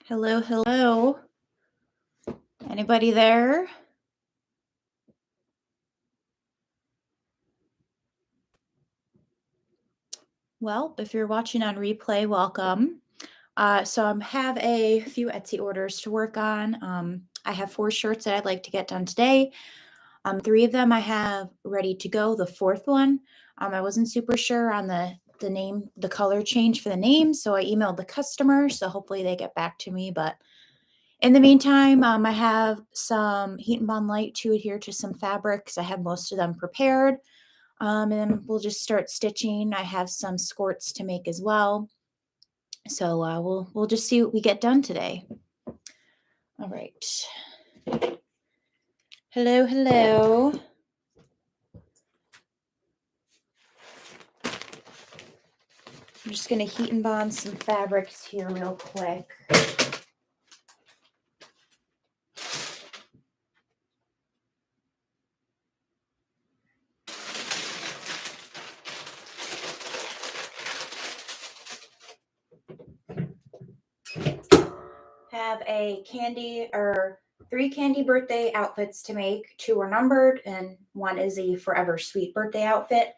Hello, hello. Anybody there? Well, if you're watching on replay, welcome. So I have a few Etsy orders to work on. I have 4 shirts that I'd like to get done today. 3 of them I have ready to go. The 4th one, I wasn't super sure on the name, the color change for the name, so I emailed the customer. So hopefully they get back to me. But in the meantime, I have some Heat and Bond Light to adhere to some fabrics. I have most of them prepared. And then we'll just start stitching. I have some skirts to make as well. So we'll just see what we get done today. All right. Hello, hello. I'm just going to heat and bond some fabrics here real quick. Have a candy or 3 candy birthday outfits to make. 2 are numbered and 1 is a forever sweet birthday outfit.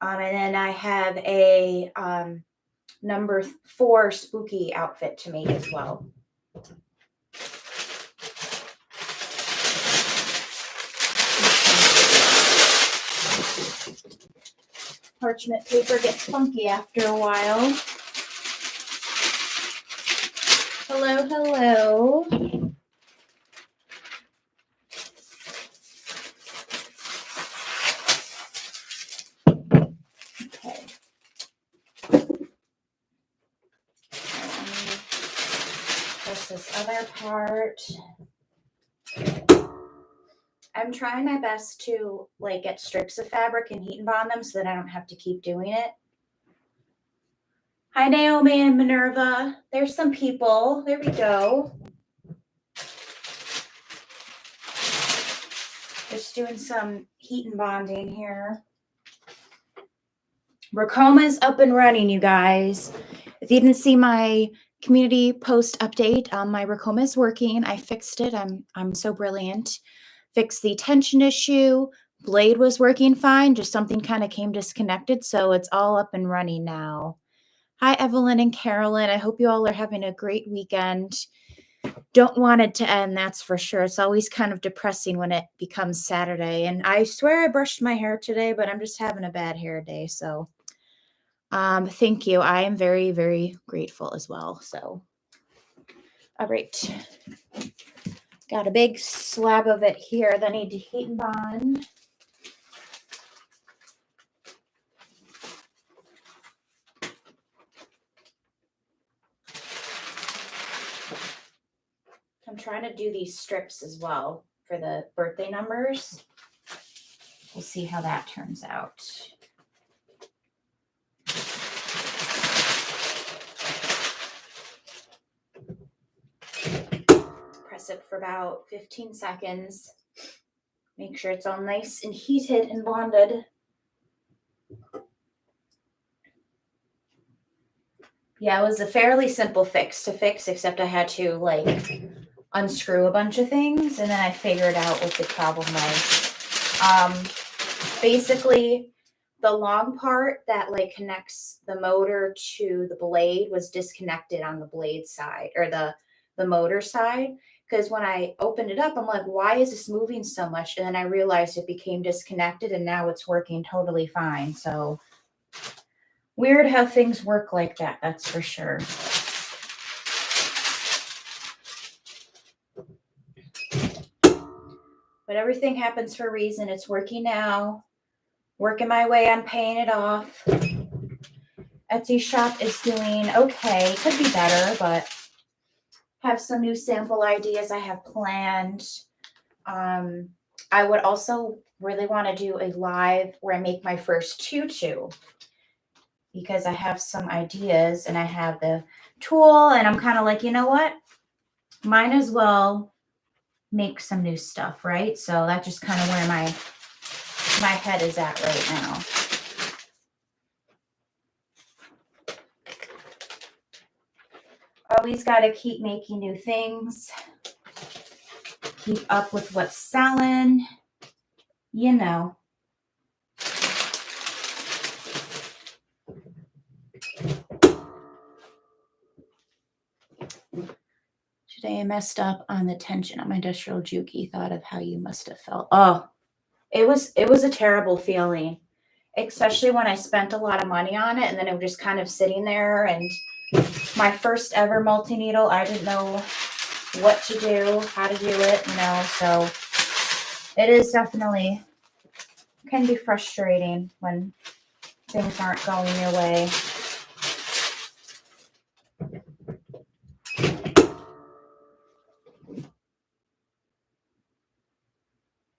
And then I have a number 4 spooky outfit to make as well. Parchment paper gets funky after a while. Hello, hello. Okay. There's this other part. I'm trying my best to get strips of fabric and heat and bond them so that I don't have to keep doing it. Hi, Naomi and Minerva. There's some people. There we go. Just doing some heat and bonding here. Ricoma's up and running, you guys. If you didn't see my community post update, my Ricoma is working. I fixed it. I'm so brilliant. Fixed the tension issue. Blade was working fine. Just something kind of came disconnected. So it's all up and running now. Hi, Evelyn and Carolyn. I hope you all are having a great weekend. Don't want it to end, that's for sure. It's always kind of depressing when it becomes Saturday. And I swear I brushed my hair today, but I'm just having a bad hair day. So thank you. I am very, very grateful as well. So, all right. Got a big slab of it here that I need to heat and bond. I'm trying to do these strips as well for the birthday numbers. We'll see how that turns out. Press it for about 15 seconds. Make sure it's all nice and heated and bonded. Yeah, it was a fairly simple fix to fix, except I had to unscrew a bunch of things, and then I figured out what the problem was. Basically, the long part that connects the motor to the blade was disconnected on the blade side, or the motor side. Because when I opened it up, I'm like, why is this moving so much? And then I realized it became disconnected, and now it's working totally fine. So weird how things work like that, that's for sure. But everything happens for a reason. It's working now. Working my way on paying it off. Etsy shop is doing okay. Could be better, but have some new sample ideas I have planned. I would also really want to do a live where I make my first tutu, because I have some ideas and I have the tool, and I'm kind of like, you know what? Might as well make some new stuff, right? So that's just kind of where my head is at right now. always got to keep making new things. Keep up with what's selling. You know. Today I messed up on the tension on my industrial juki. Thought of how you must have felt. Oh, it was a terrible feeling, especially when I spent a lot of money on it and then it was just kind of sitting there. And my first ever multi-needle, I didn't know what to do, how to do it, you know. So it is definitely can be frustrating when things aren't going your way.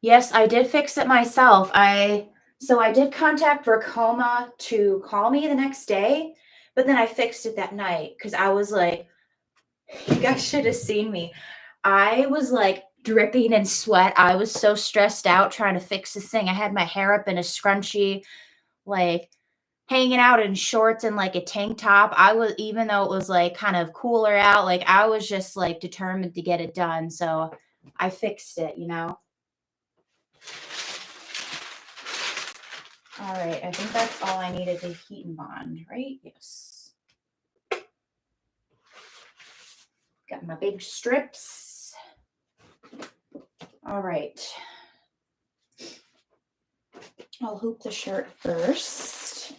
Yes, I did fix it myself. So I did contact Ricoma to call me the next day, but then I fixed it that night because I was like, you guys should have seen me. I was like dripping in sweat. I was so stressed out trying to fix this thing. I had my hair up in a scrunchie, like hanging out in shorts and like a tank top. I was, even though it was like kind of cooler out, like I was just like determined to get it done. So I fixed it, you know. All right, I think that's all I needed to heat and bond, right? Yes. Got my big strips. All right. I'll hoop the shirt first.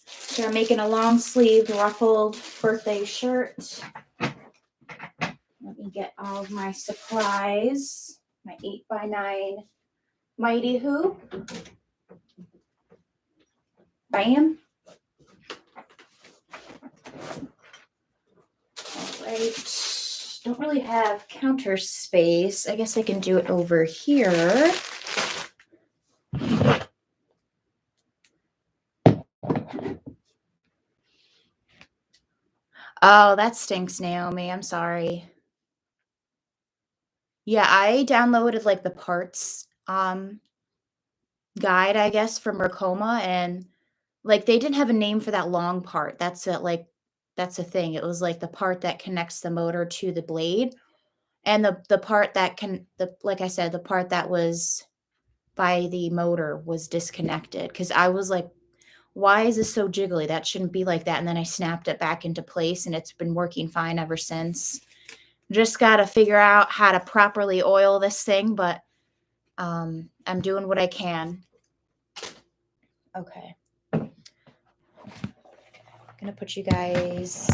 So I'm making a long sleeved ruffled birthday shirt. Let me get all of my supplies. My 8x9 mighty hoop. Bam. All right. Don't really have counter space. I guess I can do it over here. Oh, that stinks, Naomi. I'm sorry. Yeah, I downloaded like the parts guide, I guess, from Ricoma, and like they didn't have a name for that long part. That's it, like that's the thing. It was like the part that connects the motor to the blade. And the part that can the like I said, the part that was by the motor was disconnected because I was like, why is this so jiggly? That shouldn't be like that. And then I snapped it back into place and it's been working fine ever since. Just got to figure out how to properly oil this thing, but I'm doing what I can. Okay. I'm going to put you guys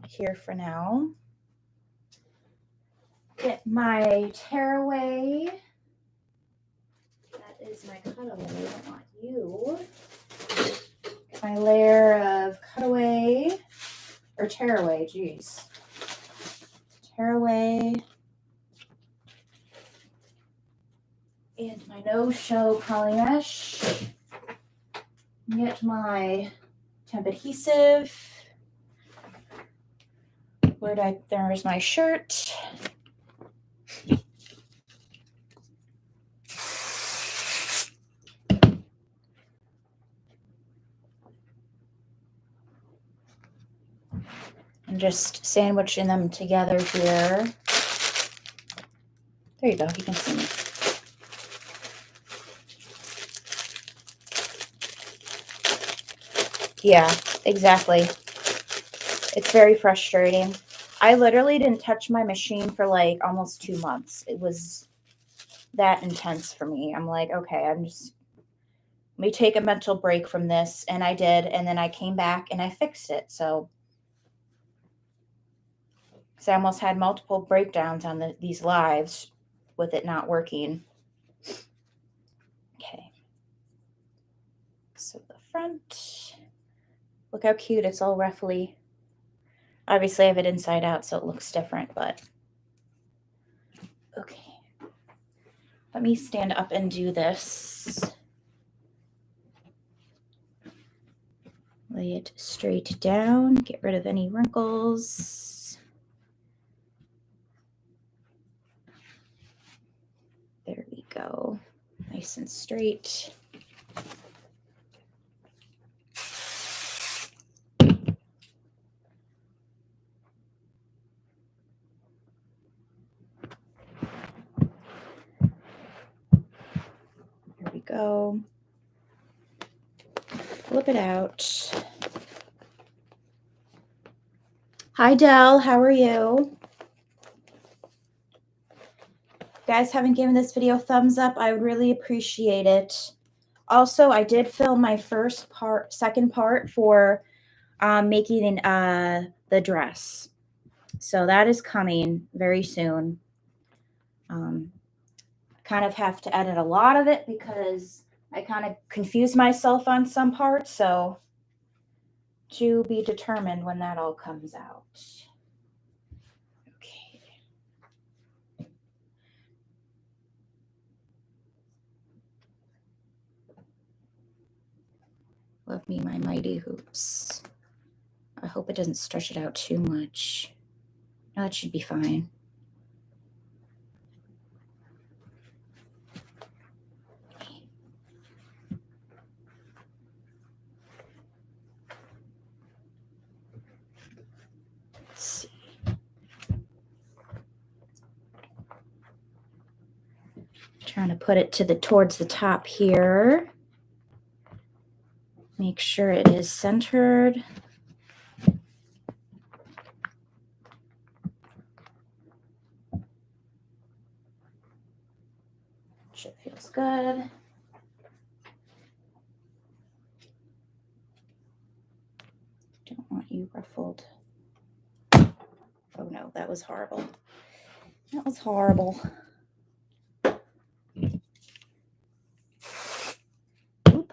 here for now. Get my tearaway. That is my cutaway. I don't want you. Get my layer of cutaway or tearaway. Geez. Tearaway. And my no-show poly mesh. Get my temp adhesive. There's my shirt. And just sandwiching them together here. There you go, you can see me. Yeah, exactly. It's very frustrating. I literally didn't touch my machine for like almost 2 months. It was that intense for me. I'm like, okay, let me take a mental break from this. And I did. And then I came back and I fixed it. So I almost had multiple breakdowns on these lives with it not working. Okay. So the front, look how cute. It's all roughly. Obviously, I have it inside out, so it looks different, but okay. Let me stand up and do this. Lay it straight down, get rid of any wrinkles. There we go. Nice and straight. go. Flip it out. Hi, Dell. How are you? If you guys haven't given this video a thumbs up, I would really appreciate it. Also, I did film my second part for making the dress. So that is coming very soon. Kind of have to edit a lot of it because I kind of confused myself on some parts. So to be determined when that all comes out. Okay. Love me my mighty hoops. I hope it doesn't stretch it out too much. No, that should be fine. Let's see. Trying to put it towards the top here. Make sure it is centered. It feels good. Don't want you ruffled. Oh no, that was horrible. That was horrible. Oop.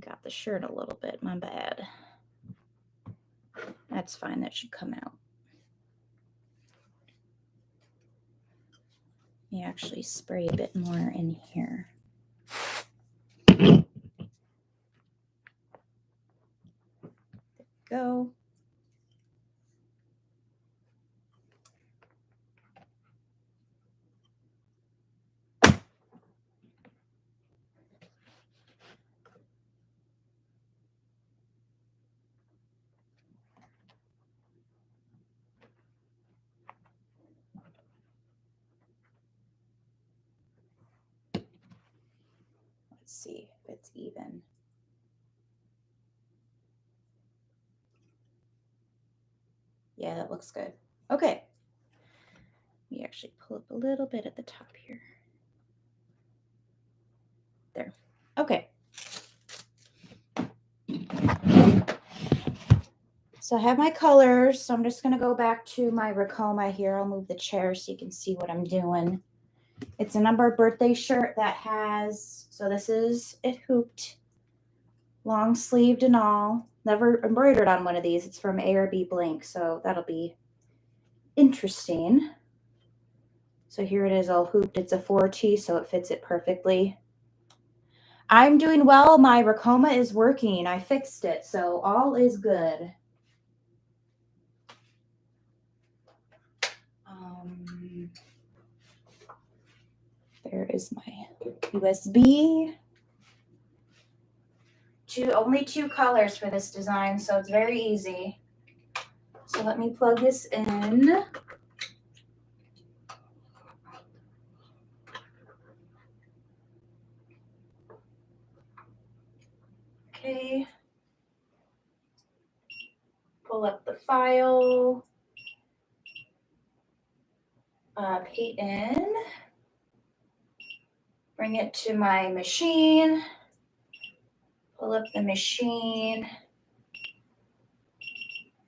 Got the shirt a little bit, my bad. That's fine, that should come out. Let me actually spray a bit more in here. There we go. Let's see if it's even. Yeah, that looks good. Okay. Let me actually pull up a little bit at the top here. There. Okay. So I have my colors. So I'm just going to go back to my Ricoma here. I'll move the chair so you can see what I'm doing. It's a number birthday shirt that has, so this is it hooped, long sleeved and all. Never embroidered on one of these. It's from A&B Blank, so that'll be interesting. So here it is all hooped. It's a 4T, so it fits it perfectly. I'm doing well. My Ricoma is working. I fixed it, so all is good. There is my USB. Only two colors for this design, so it's very easy. So let me plug this in. Okay. Pull up the file. Paste in. Bring it to my machine. Pull up the machine.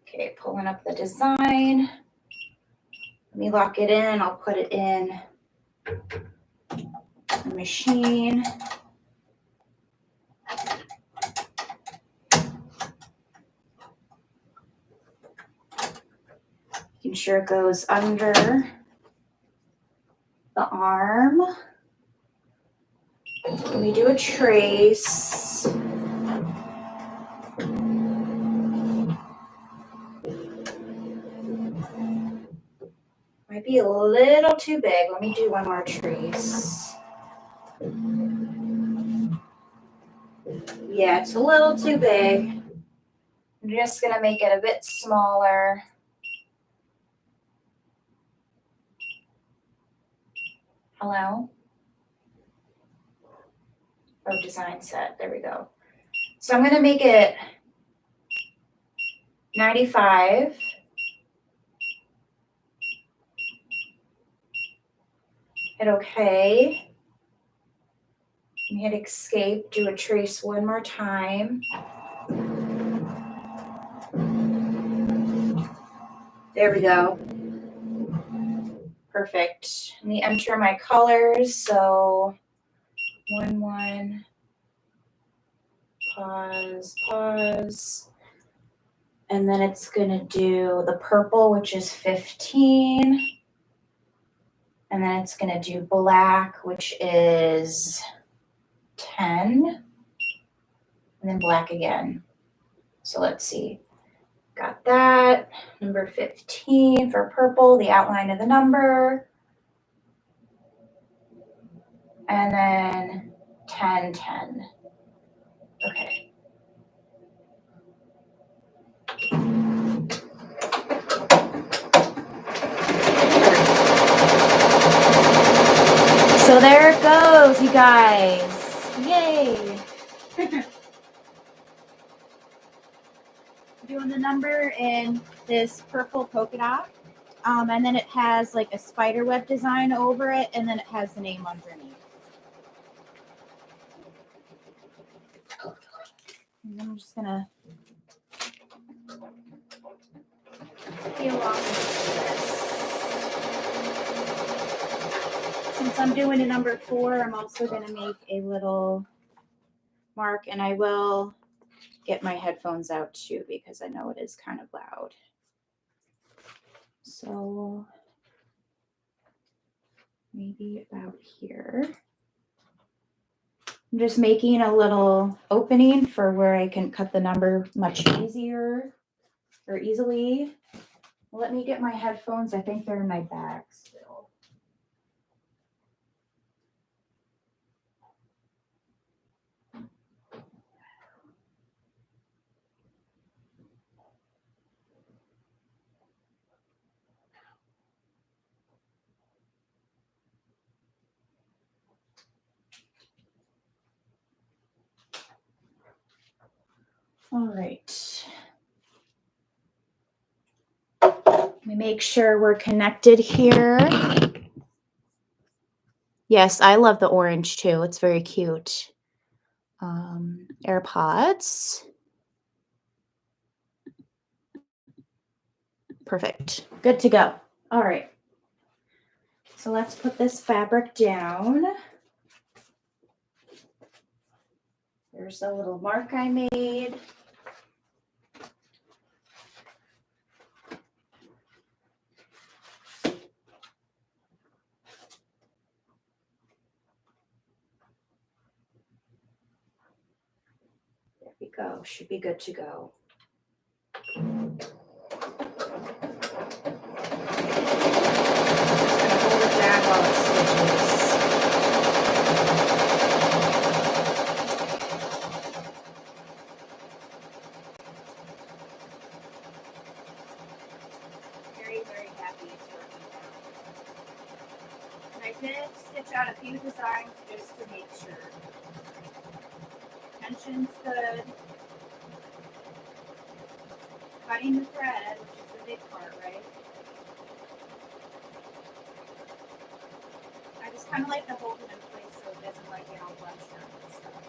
Okay, pulling up the design. Let me lock it in. I'll put it in the machine. Making sure it goes under the arm. Let me do a trace. Might be a little too big. Let me do one more trace. Yeah, it's a little too big. I'm just going to make it a bit smaller. Hello? Oh, design set. There we go. So I'm going to make it 95. Hit OK. And hit escape. Do a trace one more time. There we go. Perfect. Let me enter my colors. So 1, 1, pause, pause. And then it's going to do the purple, which is 15. And then it's going to do black, which is 10. And then black again. So let's see. Got that. Number 15 for purple, the outline of the number. And then 10, 10. Okay. So there it goes, you guys. Yay. Doing the number in this purple polka dot. And then it has like a spider web design over it, and then it has the name underneath. And then I'm just gonna peel off this. Since I'm doing a number 4, I'm also gonna make a little mark, and I will get my headphones out too because I know it is kind of loud. So maybe about here. I'm just making a little opening for where I can cut the number much easier or easily. Let me get my headphones. I think they're in my bag still. All right. Let me make sure we're connected here. Yes, I love the orange too. It's very cute. AirPods. Perfect. Good to go. All right. So let's put this fabric down. There's a little mark I made. There we go. Should be good to go. Hold it down while it switches. Very, very happy it's working out. And I did stitch out a few designs just to make sure. Tension's good. Cutting the thread, which is the big part, right? I just kind of like to hold it in place so it doesn't like get all bunched up and stuff.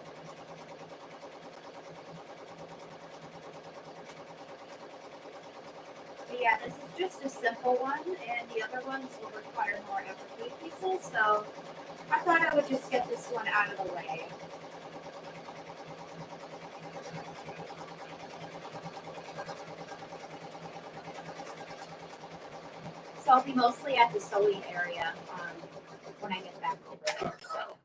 But yeah, this is just a simple one, and the other ones will require more applique pieces, so I thought I would just get this one out of the way. So I'll be mostly at the sewing area when I get back over there. So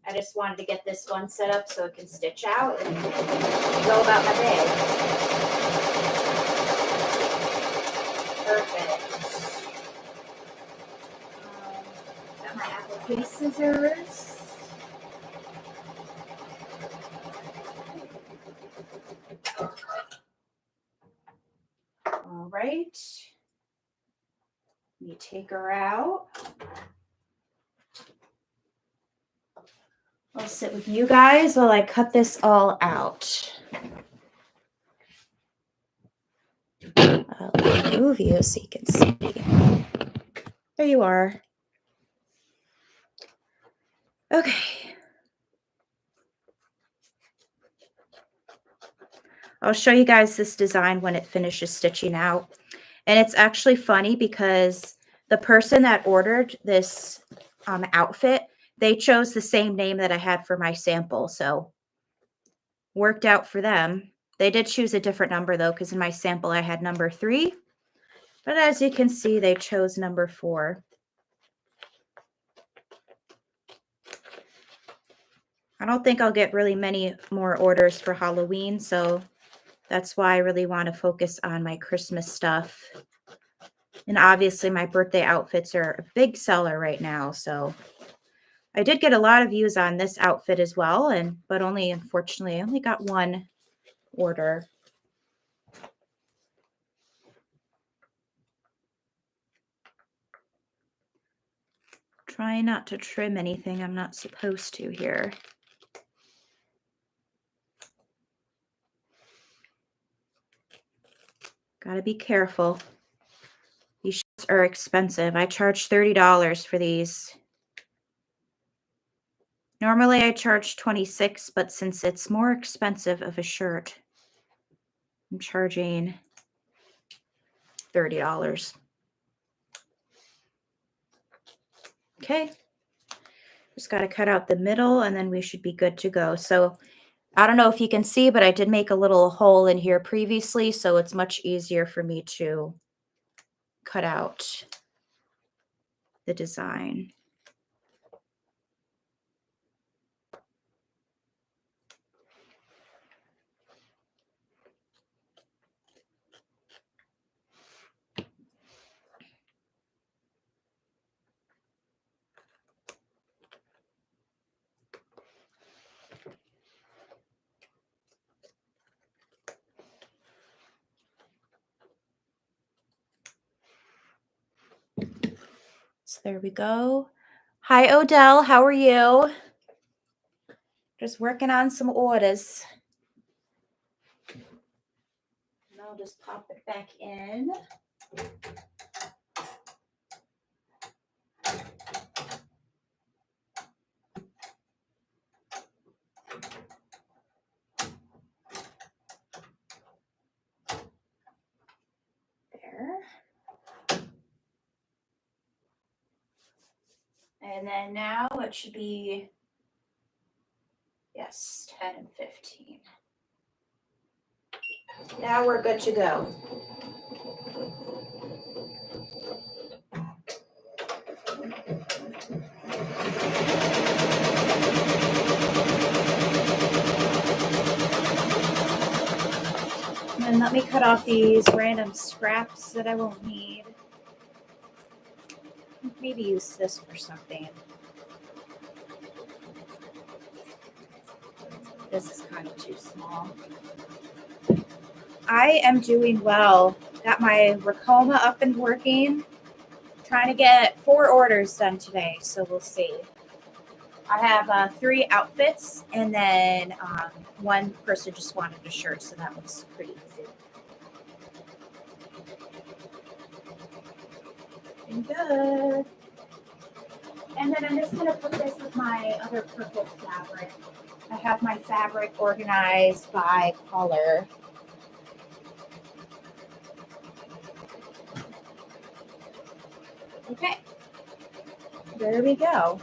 I just wanted to get this one set up so it can stitch out and go about my day. Perfect. Got my applique scissors. All right. Let me take her out. I'll sit with you guys while I cut this all out. I'll move you so you can see. There you are. Okay. I'll show you guys this design when it finishes stitching out. And it's actually funny because the person that ordered this outfit, they chose the same name that I had for my sample. So worked out for them. They did choose a different number though, because in my sample I had number 3. But as you can see, they chose number 4. I don't think I'll get really many more orders for Halloween, so that's why I really want to focus on my Christmas stuff. And obviously my birthday outfits are a big seller right now, so I did get a lot of views on this outfit as well, but unfortunately I only got one order. Try not to trim anything I'm not supposed to here. Gotta be careful. These shirts are expensive. I charge $30 for these. Normally I charge $26, but since it's more expensive of a shirt, I'm charging $30. Okay. Just got to cut out the middle and then we should be good to go. So I don't know if you can see, but I did make a little hole in here previously, so it's much easier for me to cut out the design. So there we go. Hi, Odell. How are you? Just working on some orders. And I'll just pop it back in. There. And then now it should be, yes, 10 and 15. Now we're good to go. And let me cut off these random scraps that I won't need. Maybe use this for something. This is kind of too small. I am doing well. Got my Ricoma up and working. Trying to get 4 orders done today, so we'll see. I have 3 outfits, and then one person just wanted a shirt, so that was pretty easy. And good. And then I'm just going to put this with my other purple fabric. I have my fabric organized by color. Okay, there we go.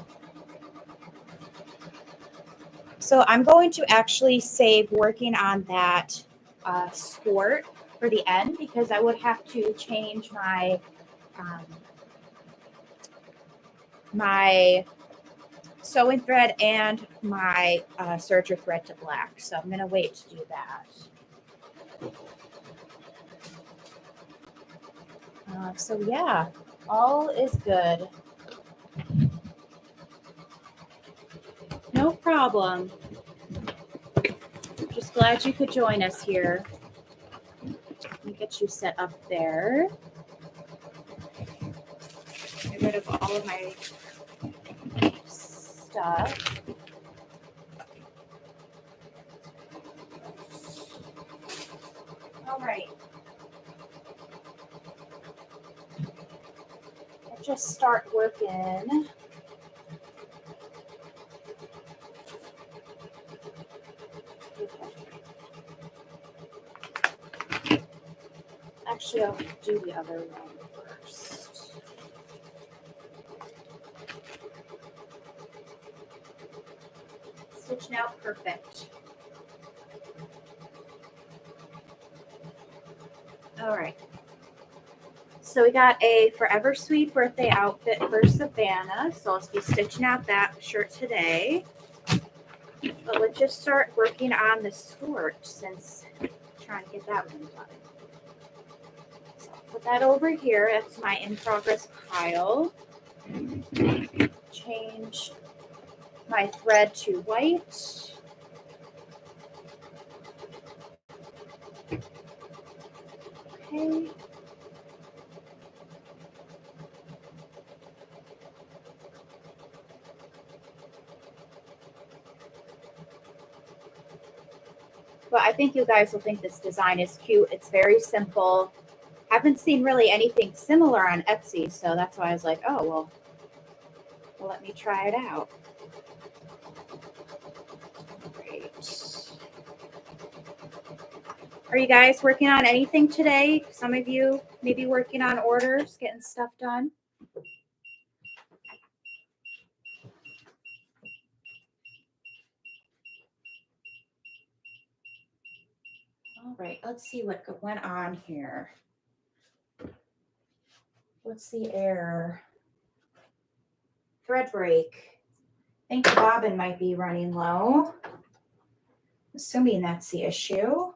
So I'm going to actually save working on that skirt for the end because I would have to change my my sewing thread and my serger thread to black. So I'm going to wait to do that. So yeah, all is good. No problem. Just glad you could join us here. Let me get you set up there. Get rid of all of my stuff. All right. I just start working. Actually, I'll do the other one first. Stitching out perfect. All right. So we got a Forever Sweet birthday outfit for Savannah. So I'll be stitching out that shirt today. But let's just start working on the skirt since I'm trying to get that one done. So I'll put that over here. That's my in progress pile. Change my thread to white. Okay. But I think you guys will think this design is cute. It's very simple. Haven't seen really anything similar on Etsy, so that's why I was like, oh, well let me try it out. Great. Are you guys working on anything today? Some of you maybe working on orders, getting stuff done. All right, let's see what went on here. What's the error? Thread break. I think the bobbin might be running low. Assuming that's the issue.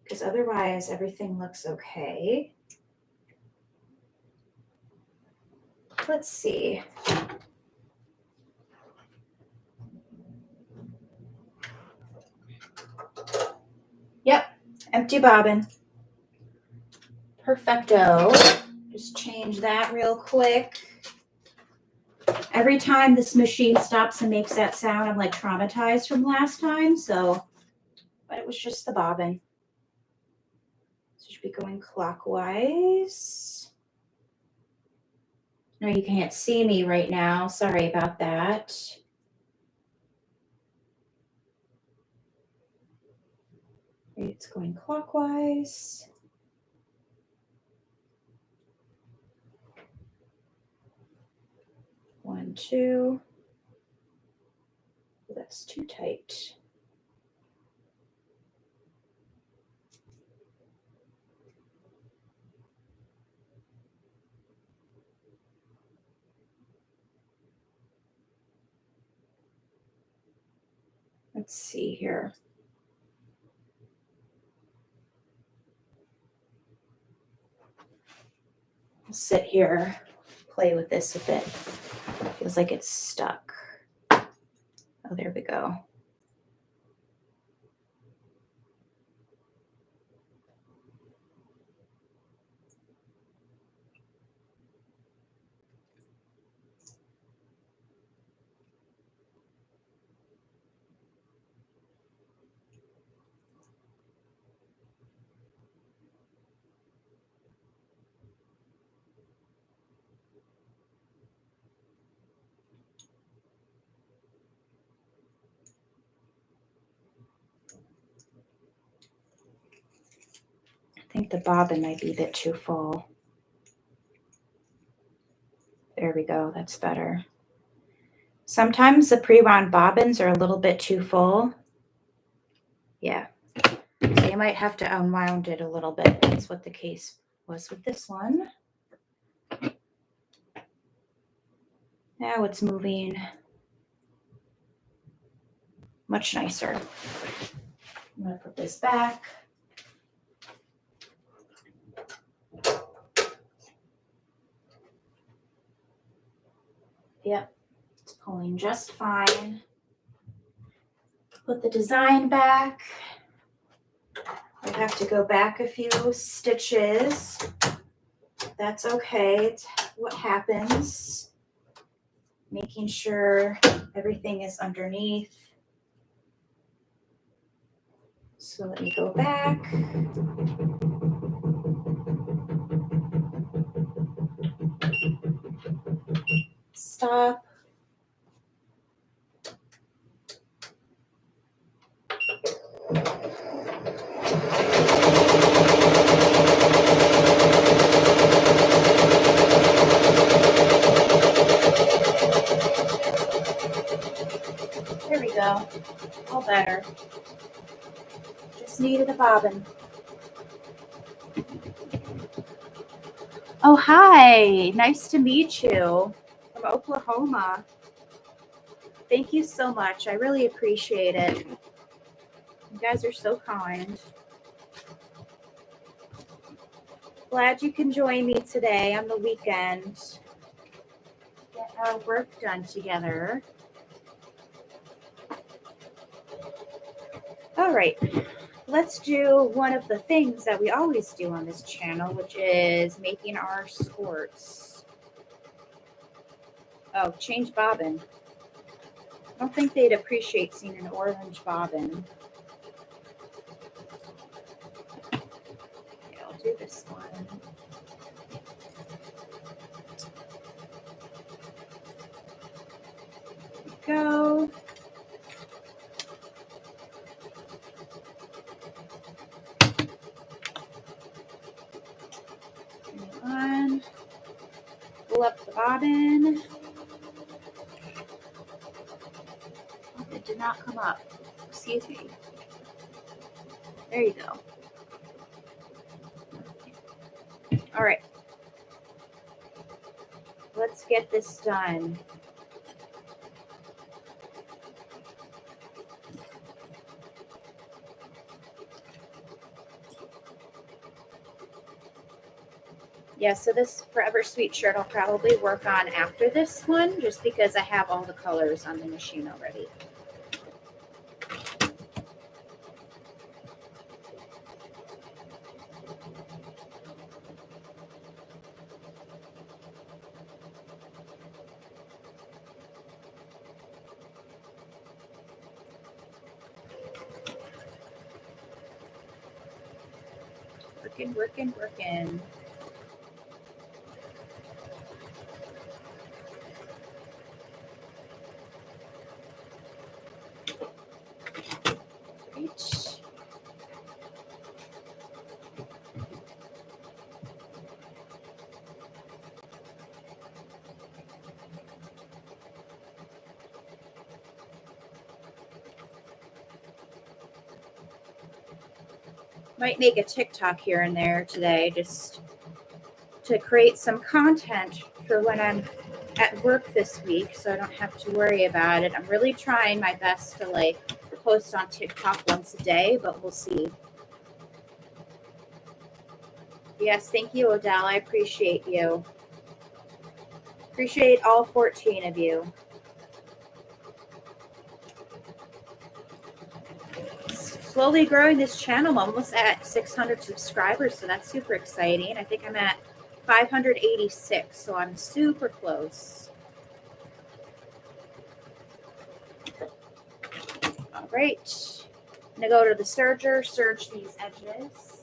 Because otherwise everything looks okay. Let's see. Yep, empty bobbin. Perfecto. Just change that real quick. Every time this machine stops and makes that sound, I'm like traumatized from last time. So, but it was just the bobbin. So it should be going clockwise. No, you can't see me right now. Sorry about that. It's going clockwise. One, two. That's too tight. Let's see here. I'll sit here, play with this a bit. Feels like it's stuck. Oh, there we go. I think the bobbin might be a bit too full. There we go. That's better. Sometimes the pre-wound bobbins are a little bit too full. Yeah. So you might have to unwound it a little bit. That's what the case was with this one. Now it's moving much nicer. I'm going to put this back. Yep, it's pulling just fine. Put the design back. I have to go back a few stitches. That's okay. It's what happens. Making sure everything is underneath. So let me go back. Stop. There we go. All better. Just needed a bobbin. Oh, hi. Nice to meet you from Oklahoma. Thank you so much. I really appreciate it. You guys are so kind. Glad you can join me today on the weekend. Get our work done together. All right. Let's do one of the things that we always do on this channel, which is making our skirts. Oh, change bobbin. I don't think they'd appreciate seeing an orange bobbin. Okay, I'll do this one. There we go. On. Pull up the bobbin. Oh, it did not come up. Excuse me. There you go. All right. Let's get this done. Yeah, so this Forever Sweet shirt I'll probably work on after this one, just because I have all the colors on the machine already. Working. Great. Might make a TikTok here and there today just to create some content for when I'm at work this week, so I don't have to worry about it. I'm really trying my best to post on TikTok once a day, but we'll see. Yes, thank you, Odell. I appreciate you. Appreciate all 14 of you. Slowly growing this channel. I'm almost at 600 subscribers, so that's super exciting. I think I'm at 586, so I'm super close. All right. I'm going to go to the serger, serge these edges.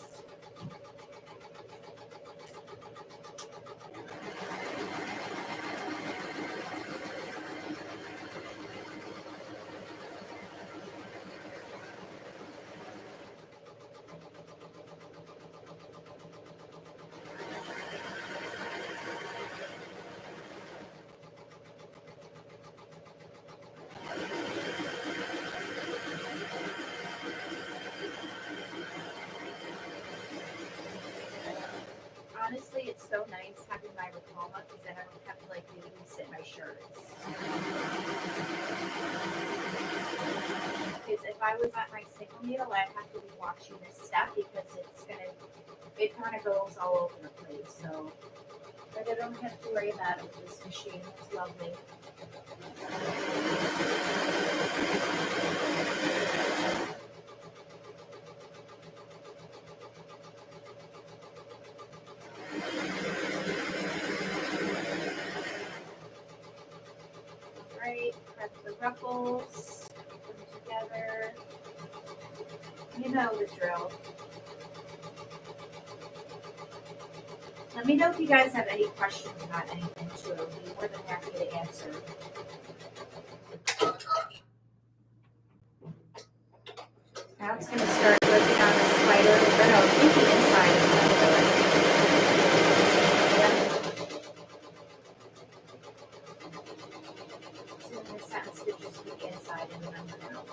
Honestly, it's so nice having my Ricoma because then I don't have to babysit my shirts. Because if I was at my single needle, I'd have to be watching this stuff because it kind of goes all over the place. So, but I don't have to worry about it with this machine. It's lovely. Right, prep the ruffles, put them together. You know the drill. Let me know if you guys have any questions about anything too. I'll be more than happy to answer. Now it's going to start working on the spider. Or no, I think the inside is going to do it. So in this sense, to just be inside and then out.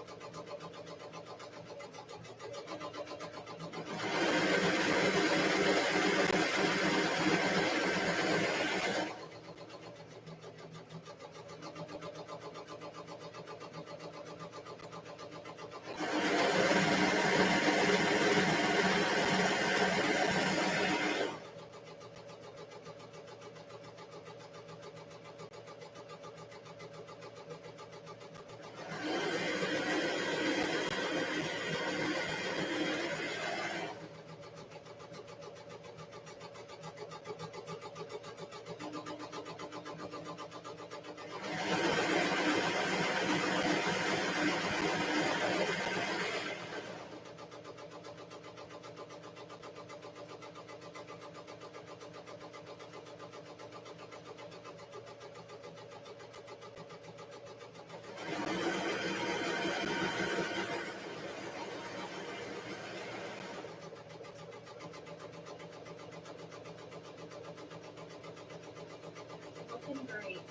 Looking great.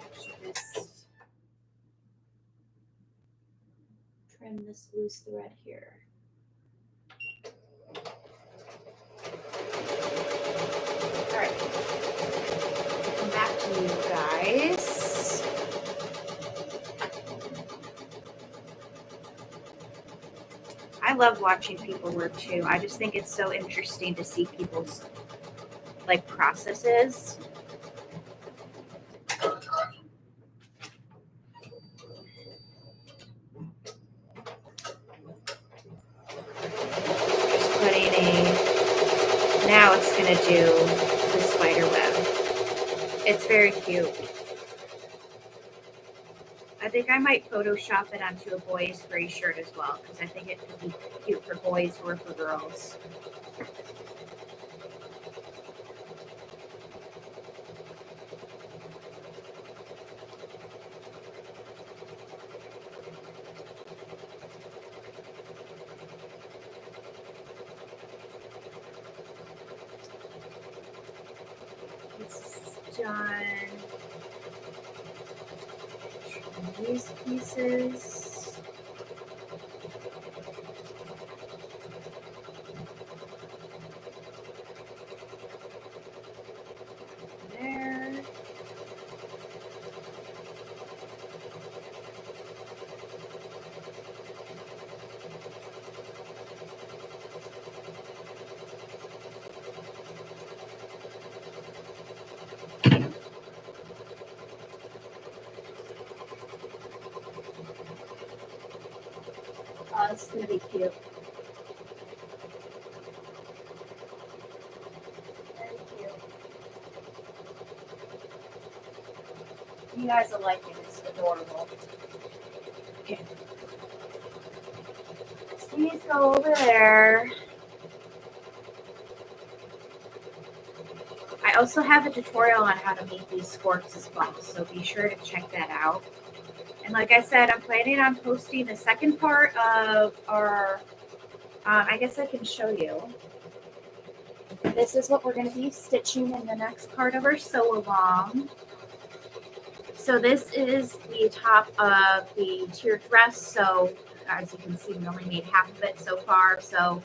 Actually, just trim this loose thread here. All right. Come back to you guys. I love watching people work too. I just think it's so interesting to see people's like processes. Just putting now it's gonna do the spider web. It's very cute. I think I might Photoshop it onto a boy's gray shirt as well, because I think it could be cute for boys or for girls. It's done. These pieces. There. Oh, it's gonna be cute. Very cute. You guys will like it. It's adorable. Okay. These go over there. I also have a tutorial on how to make these squirts as well, so be sure to check that out. And like I said, I'm planning on posting the second part of our, I guess I can show you. This is what we're going to be stitching in the next part of our sew along. So this is the top of the tiered dress. So as you can see, we only made half of it so far. So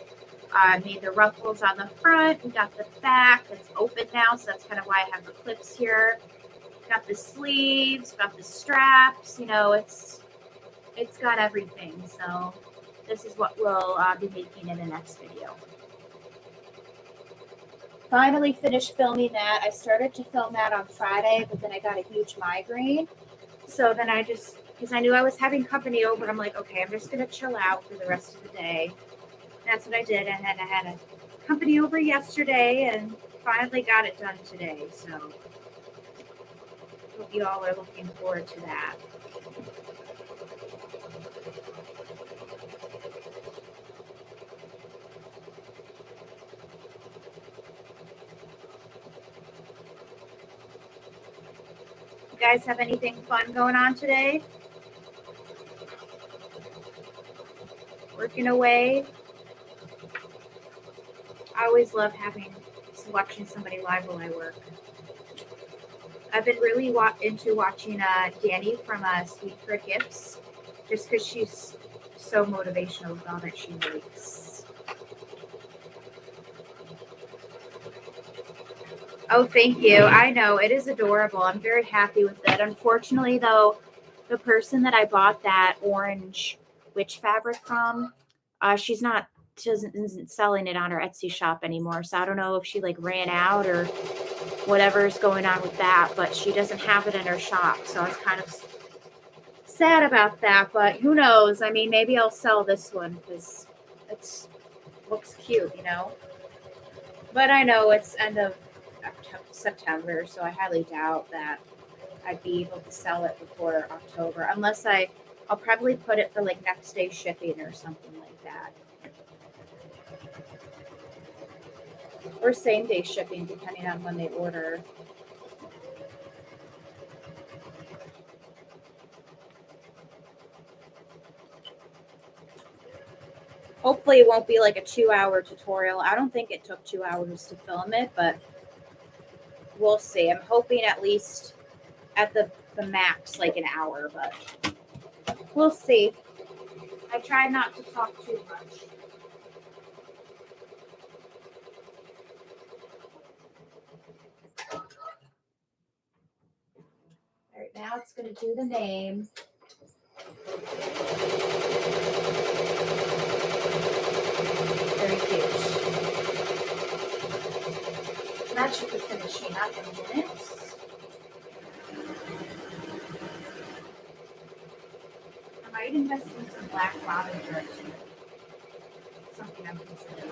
I made the ruffles on the front. We got the back that's open now. So that's kind of why I have the clips here. Got the sleeves, got the straps, you know, it's got everything. So this is what we'll be making in the next video. Finally finished filming that. I started to film that on Friday, but then I got a huge migraine. So then I just, because I knew I was having company over, I'm like, okay, I'm just going to chill out for the rest of the day. That's what I did. And then I had a company over yesterday, and finally got it done today, so hope you all are looking forward to that. You guys have anything fun going on today? Working away? I always love watching somebody live while I work. I've been really into watching Danny from Sweet for Gifts, just because she's so motivational with all that she makes. Oh, thank you. I know, it is adorable. I'm very happy with it. Unfortunately, though, the person that I bought that orange witch fabric from, she isn't selling it on her Etsy shop anymore. So I don't know if she like ran out or whatever's going on with that, but she doesn't have it in her shop. So I was kind of sad about that, but who knows? I mean, maybe I'll sell this one because it looks cute, you know? But I know it's end of September, so I highly doubt that I'd be able to sell it before October, unless I'll probably put it for like next day shipping or something like that. Or same day shipping, depending on when they order. Hopefully it won't be like a 2-hour tutorial. I don't think it took 2 hours to film it, but we'll see. I'm hoping at least at the max like an hour, but we'll see. I try not to talk too much. All right, now it's going to do the name. Very cute. That should be finishing up in a minute. I might invest in some black bobbin thread too. Something I'm considering.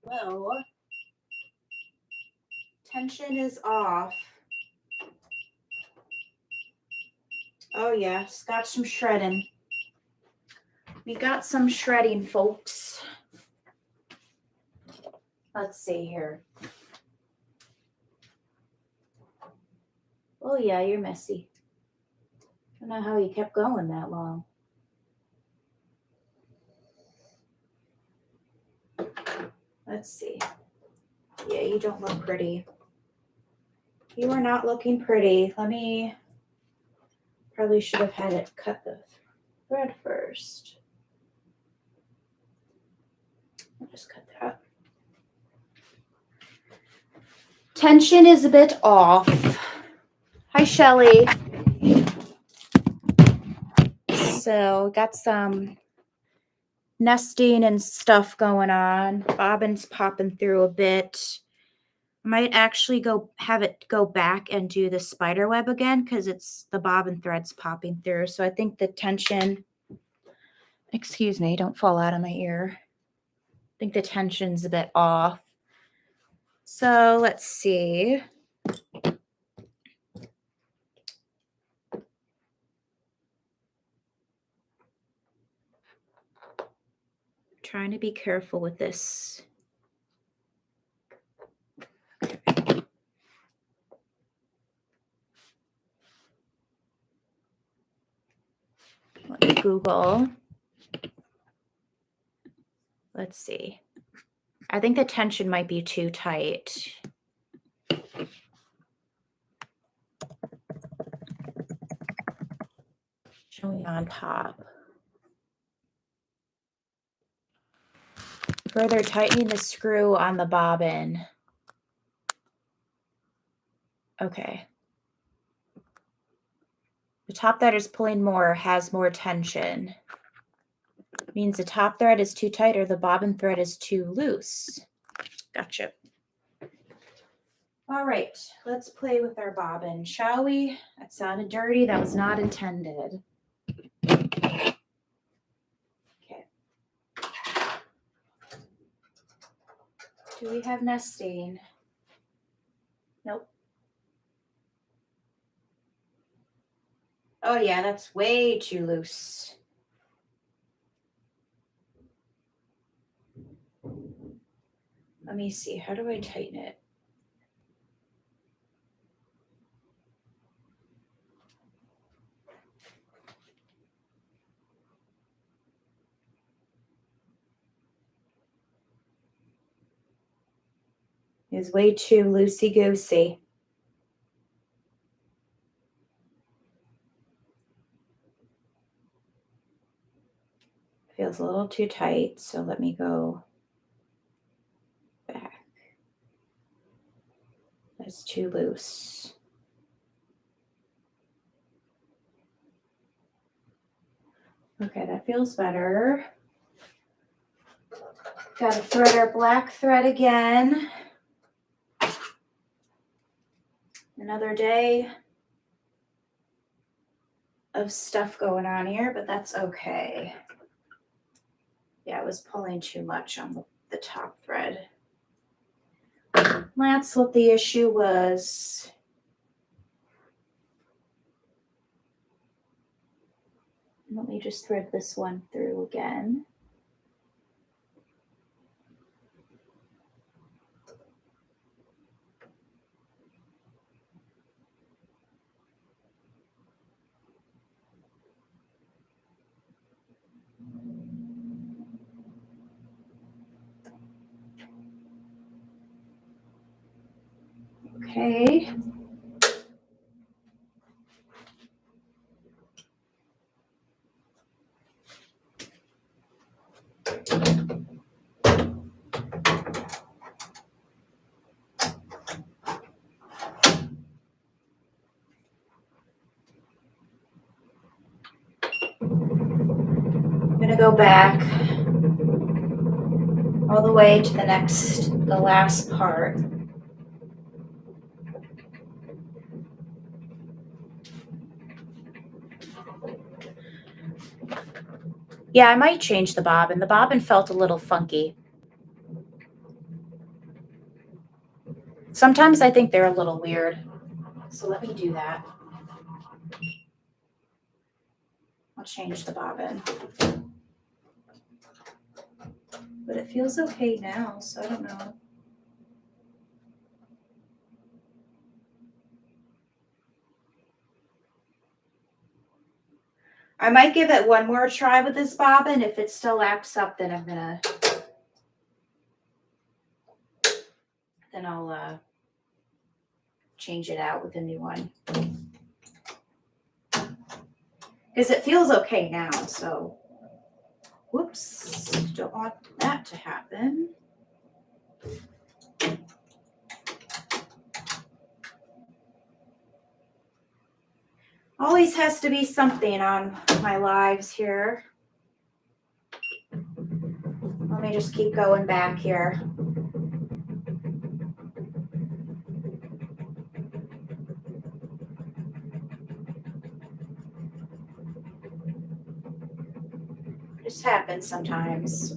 Well, tension is off. Oh yeah, got some shredding. We got some shredding, folks. Let's see here. Oh yeah, you're messy. I don't know how you kept going that long. Let's see. Yeah, you don't look pretty. You are not looking pretty. Probably should have had it cut the thread first. I'll just cut that. Tension is a bit off. Hi, Shelly. So got some nesting and stuff going on. Bobbin's popping through a bit. Might actually have it go back and do the spider web again because it's the bobbin threads popping through. So I think the tension Excuse me, don't fall out of my ear. I think the tension's a bit off. So let's see. Trying to be careful with this. Let me Google. Let's see. I think the tension might be too tight. Showing on top. Further tightening the screw on the bobbin. Okay. The top thread is pulling more, has more tension. Means the top thread is too tight or the bobbin thread is too loose. Gotcha. All right, let's play with our bobbin, shall we? That sounded dirty. That was not intended. Okay. Do we have nesting? Nope. Oh yeah, that's way too loose. Let me see. How do I tighten it? It's way too loosey-goosey. Feels a little too tight, so let me go back. That's too loose. Okay, that feels better. Got to thread our black thread again. Another day of stuff going on here, but that's okay. Yeah, I was pulling too much on the top thread. That's what the issue was. Let me just thread this one through again. Okay. I'm gonna go back all the way to the last part. Yeah, I might change the bobbin. The bobbin felt a little funky. Sometimes I think they're a little weird. So let me do that. I'll change the bobbin. But it feels okay now, so I don't know. I might give it one more try with this bobbin. If it still acts up, then I'll change it out with a new one. Because it feels okay now, so whoops, don't want that to happen. Always has to be something on my lives here. Let me just keep going back here. Just happens sometimes.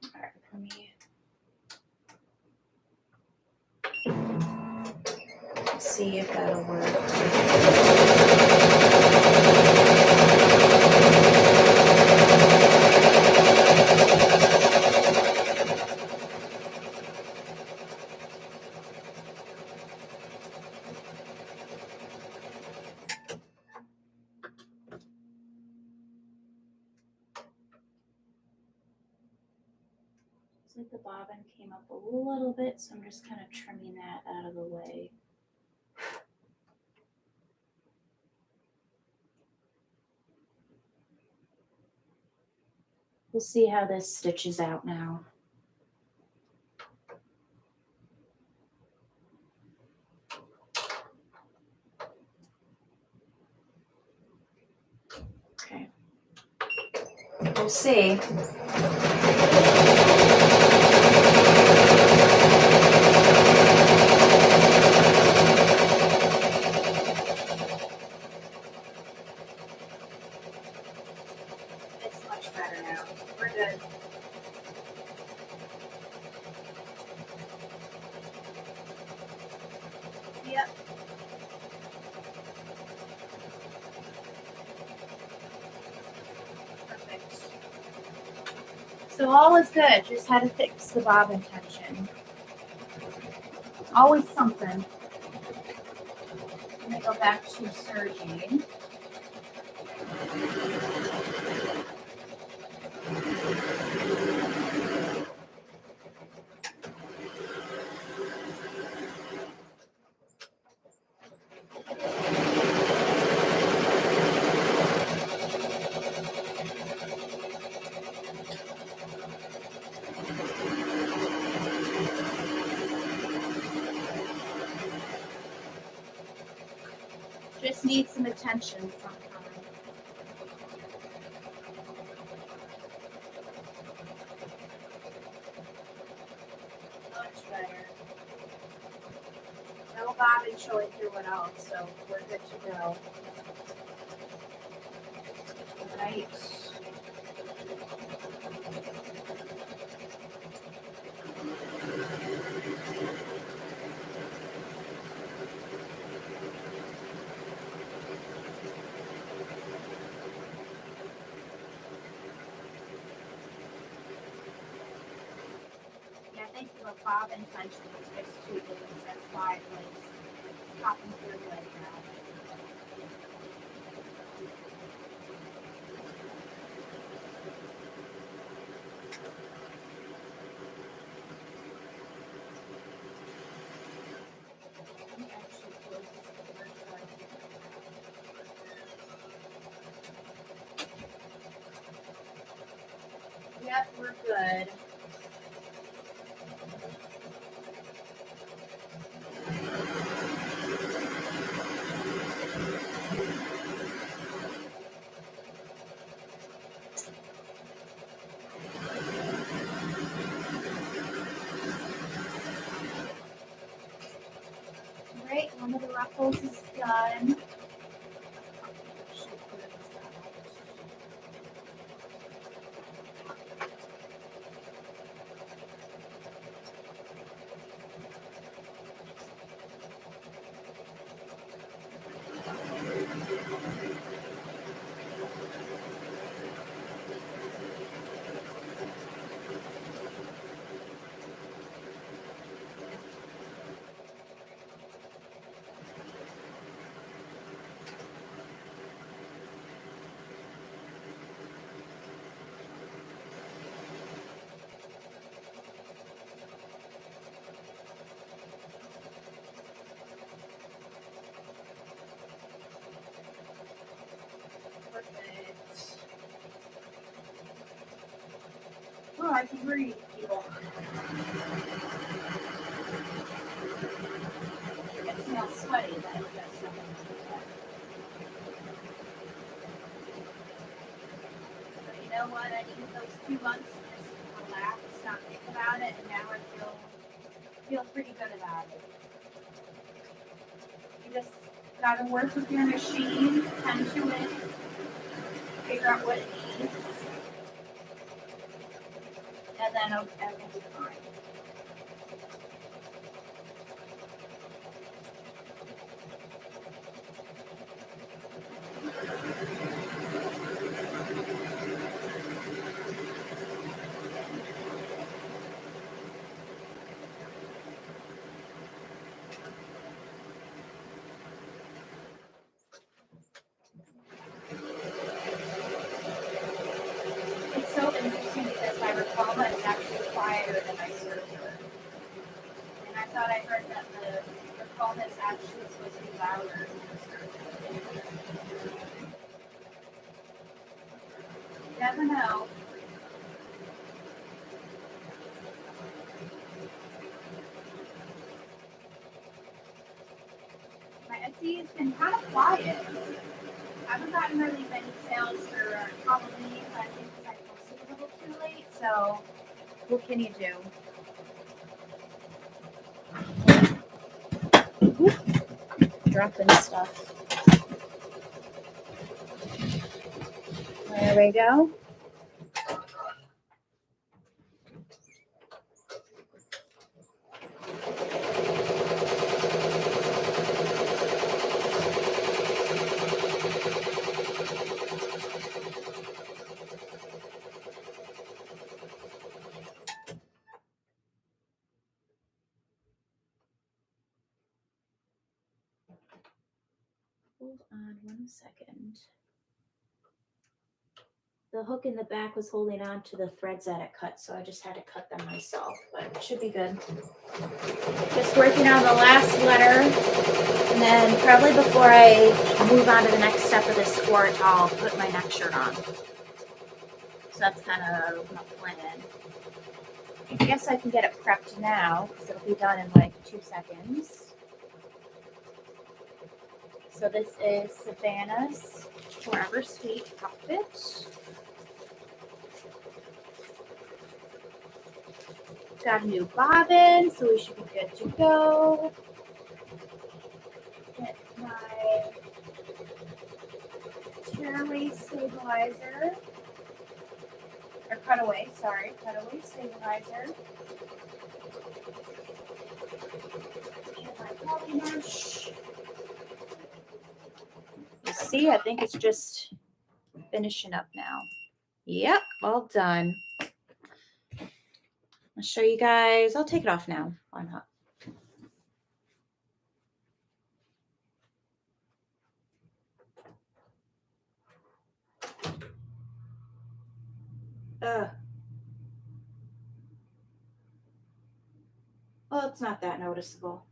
All right, let me see if that'll work. Looks like the bobbin came up a little bit, so I'm just kind of trimming that out of the way. We'll see how this stitches out now. Okay. We'll see. It's much better now. We're good. Yep. Perfect. So all is good. Just had to fix the bobbin tension. Always something. I'm going to go back to serging. Just need some attention sometimes. Much better. No bobbin showing through at all, so we're good to go. Right. Yeah, I think the bobbin tension is just too big. That's why it was popping through like that. Let me actually close this door so I can- Yep, we're good. Right, one of the ruffles is done. hard to breathe, people. It smells sweaty, but it does something. But you know what? I needed those 2 months to just relax, not think about it, and now I feel pretty good about it. You just gotta work with your machine, tend to it, figure out what it needs, and then everything will be fine. It's so interesting because my Ricoma is actually quieter than my serger. And I thought I heard that the Ricoma is actually supposed to be louder than the serger. You never know. My Etsy has been kind of quiet. I haven't gotten really many sales for Halloween, but I think because I posted a little too late, so what can you do? Oop, dropping stuff. There we go. Hold on 1 second. The hook in the back was holding on to the threads that it cut, so I just had to cut them myself, but it should be good. Just working on the last letter, and then probably before I move on to the next step of this skirt, I'll put my neck shirt on. So that's kind of my plan. I guess I can get it prepped now, because it'll be done in like 2 seconds. So this is Savannah's Forever Sweet outfit. Got a new bobbin, so we should be good to go. Get my tearaway stabilizer, or cutaway stabilizer. Get my poly mesh. You see, I think it's just finishing up now. Yep, all done. I'll show you guys. I'll take it off now. Why not? Well, it's not that noticeable.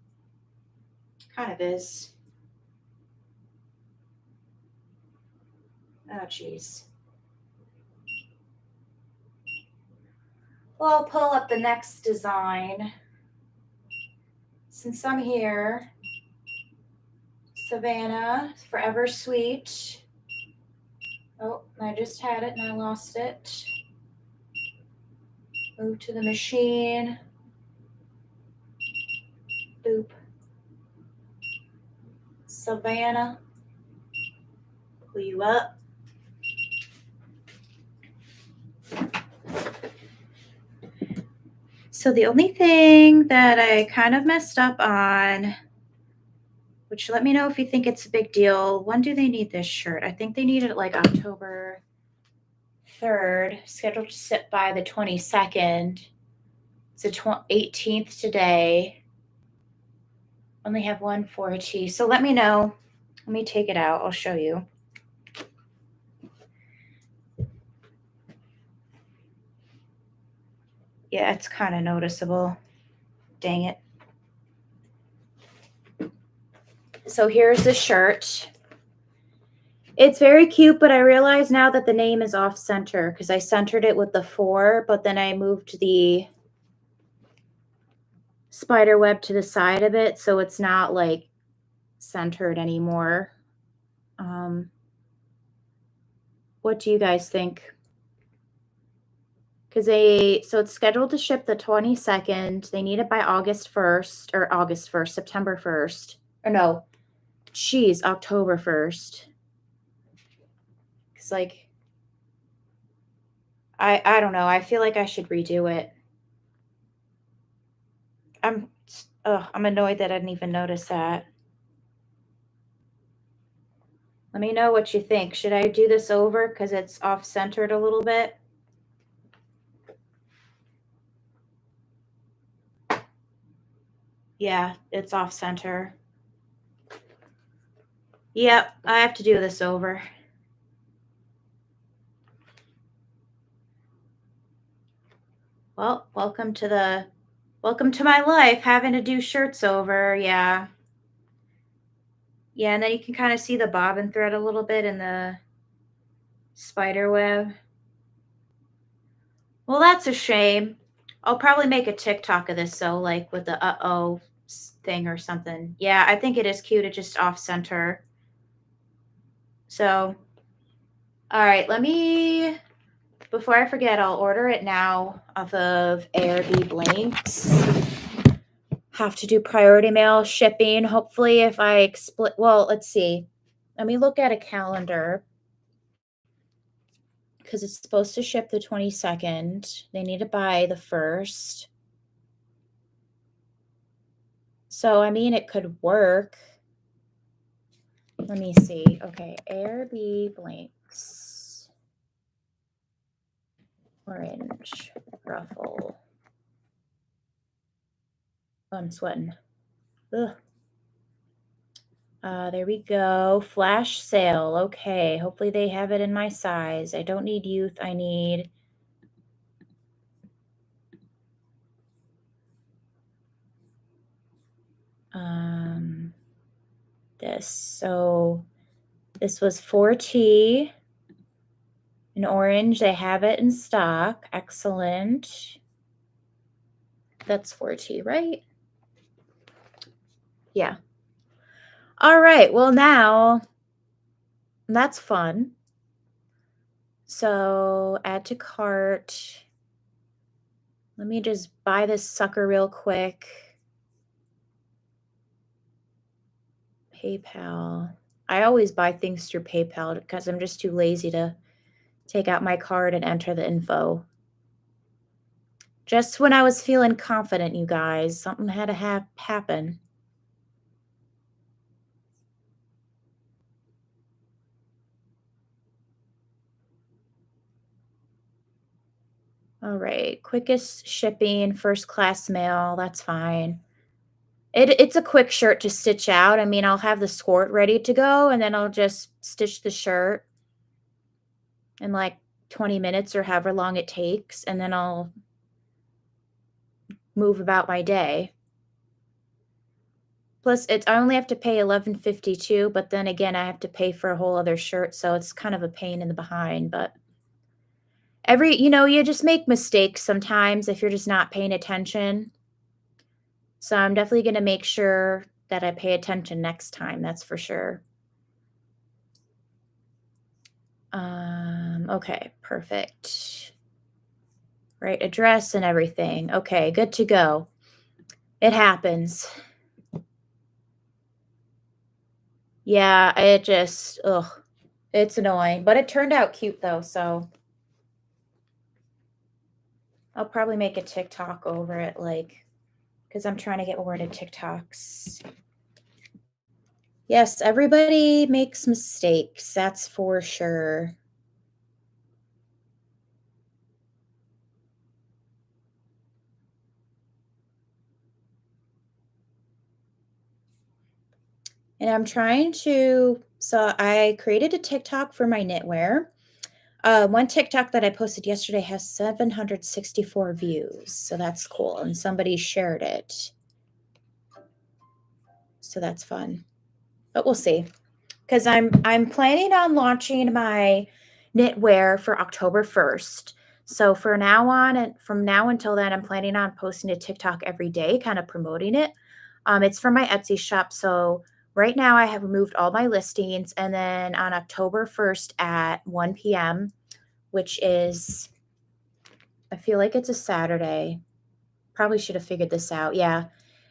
Kind of is. Oh, geez. Well, I'll pull up the next design. Since I'm here, Savannah, Forever Sweet. Oh, I just had it and I lost it. Move to the machine. Boop. Savannah. Pull you up. So the only thing that I kind of messed up on, which let me know if you think it's a big deal. When do they need this shirt? I think they need it like October 3rd, scheduled to ship by the 22nd. It's the 18th today. Only have 140. So let me know. Let me take it out. I'll show you. Yeah, it's kind of noticeable. Dang it. So here's the shirt. It's very cute, but I realize now that the name is off center because I centered it with the 4, but then I moved the spider web to the side of it, so it's not like centered anymore. What do you guys think? Because so it's scheduled to ship the 22nd. They need it by August 1st, or August 1st, September 1st. Or no, geez, October 1st. Because, like, I don't know. I feel like I should redo it. I'm annoyed that I didn't even notice that. Let me know what you think. Should I do this over because it's off-centered a little bit? Yeah, it's off-center. Yep, I have to do this over. Well, welcome to my life, having to do shirts over. Yeah. Yeah, and then you can kind of see the bobbin thread a little bit in the spider web. Well, that's a shame. I'll probably make a TikTok of this, though, like with the uh-oh thing or something. Yeah, I think it is cute. It's just off center. So, all right, before I forget, I'll order it now off of ARB Blanks. Have to do priority mail shipping. Hopefully, if I split, well, let's see. Let me look at a calendar because it's supposed to ship the 22nd. They need to buy the 1st. So, I mean, it could work. Let me see. Okay, ARB Blanks. Orange ruffle. Oh, I'm sweating. Ugh. There we go. Flash sale. Okay. Hopefully they have it in my size. I don't need youth. I need this. So this was 4T in orange. They have it in stock. Excellent. That's 4T, right? Yeah. All right. Well, now that's fun. So add to cart. Let me just buy this sucker real quick. PayPal. I always buy things through PayPal because I'm just too lazy to take out my card and enter the info. Just when I was feeling confident, you guys, something had to happen. All right, quickest shipping, first class mail, that's fine. It's a quick shirt to stitch out. I mean, I'll have the skirt ready to go, and then I'll just stitch the shirt in like 20 minutes or however long it takes, and then I'll move about my day. Plus, I only have to pay $11.52, but then again, I have to pay for a whole other shirt, so it's kind of a pain in the behind. But you just make mistakes sometimes if you're just not paying attention. So I'm definitely going to make sure that I pay attention next time. That's for sure. Okay, perfect. Right address and everything. Okay, good to go. It happens. Yeah, it's annoying, but it turned out cute though, so I'll probably make a TikTok over it, because I'm trying to get more into TikToks. Yes, everybody makes mistakes, that's for sure. And I'm trying so I created a TikTok for my knitwear. One TikTok that I posted yesterday has 764 views, so that's cool. And somebody shared it. So that's fun. But we'll see. because I'm planning on launching my knitwear for October 1st. So for now on and from now until then, I'm planning on posting a TikTok every day, kind of promoting it. It's from my Etsy shop. So right now I have removed all my listings, and then on October 1st at 1 p.m., which is, I feel like it's a Saturday. Probably should have figured this out. Yeah.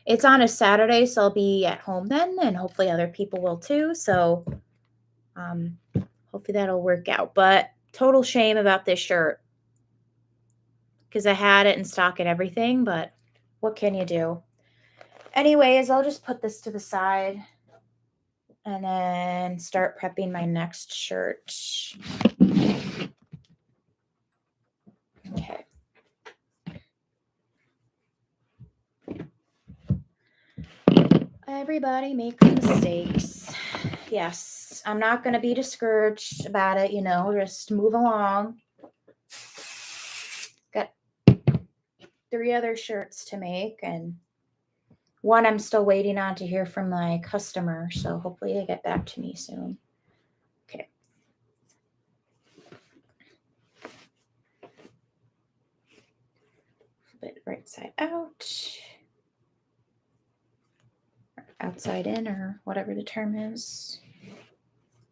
It's on a Saturday, so I'll be at home then, and hopefully other people will too. So um, hopefully that'll work out. But total shame about this shirt because I had it in stock and everything, but what can you do? Anyways, I'll just put this to the side and then start prepping my next shirt. Okay. Everybody makes mistakes. Yes, I'm not going to be discouraged about it, just move along. Got 3 other shirts to make, and one I'm still waiting on to hear from my customer, so hopefully they get back to me soon. Okay. Flip it right side out. Outside in, or whatever the term is.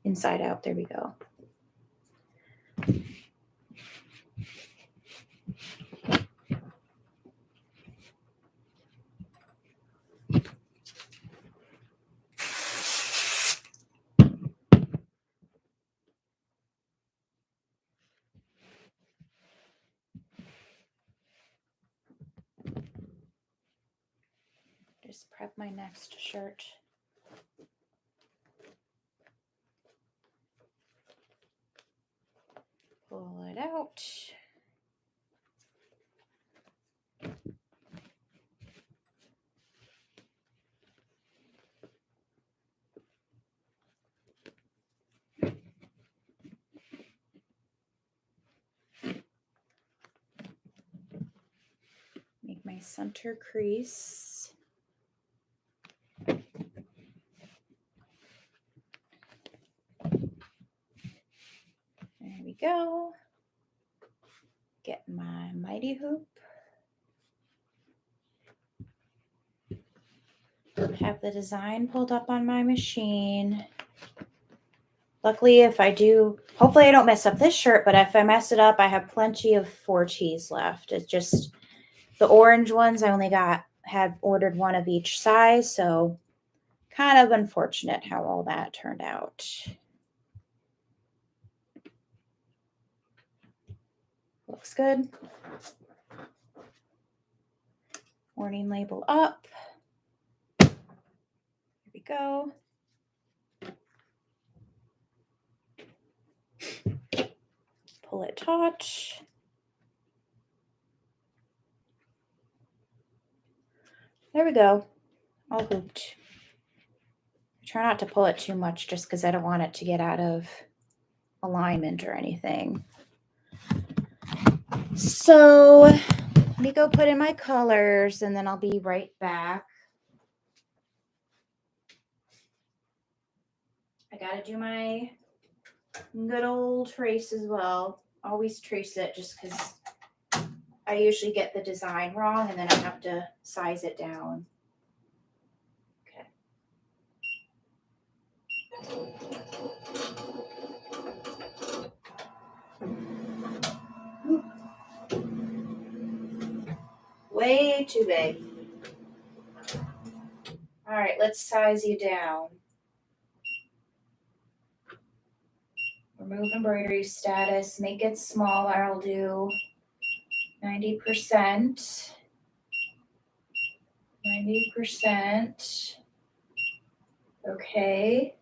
Inside out, there we go. Just prep my next shirt. Pull it out. Make my center crease. There we go. Get my mighty hoop. Have the design pulled up on my machine. Luckily, hopefully I don't mess up this shirt, but if I mess it up, I have plenty of 4Ts left. It's just the orange ones, I only had ordered one of each size, so kind of unfortunate how all that turned out. Looks good. Warning label up. Here we go. Pull it taut. There we go. All hooped. Try not to pull it too much just because I don't want it to get out of alignment or anything. So let me go put in my colors and then I'll be right back. I got to do my good old trace as well. Always trace it just because I usually get the design wrong and then I have to size it down. Okay. Way too big. All right, let's size you down. Remove embroidery status, make it smaller. I'll do 90%. 90%. Okay.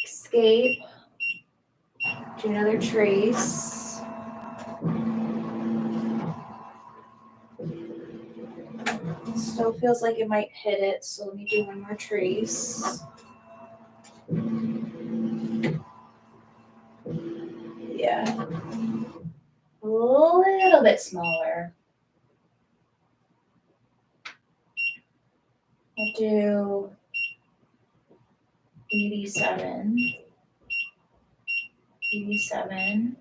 Escape. Do another trace. Still feels like it might hit it, so let me do one more trace. Yeah. A little bit smaller. I'll do 87, 87,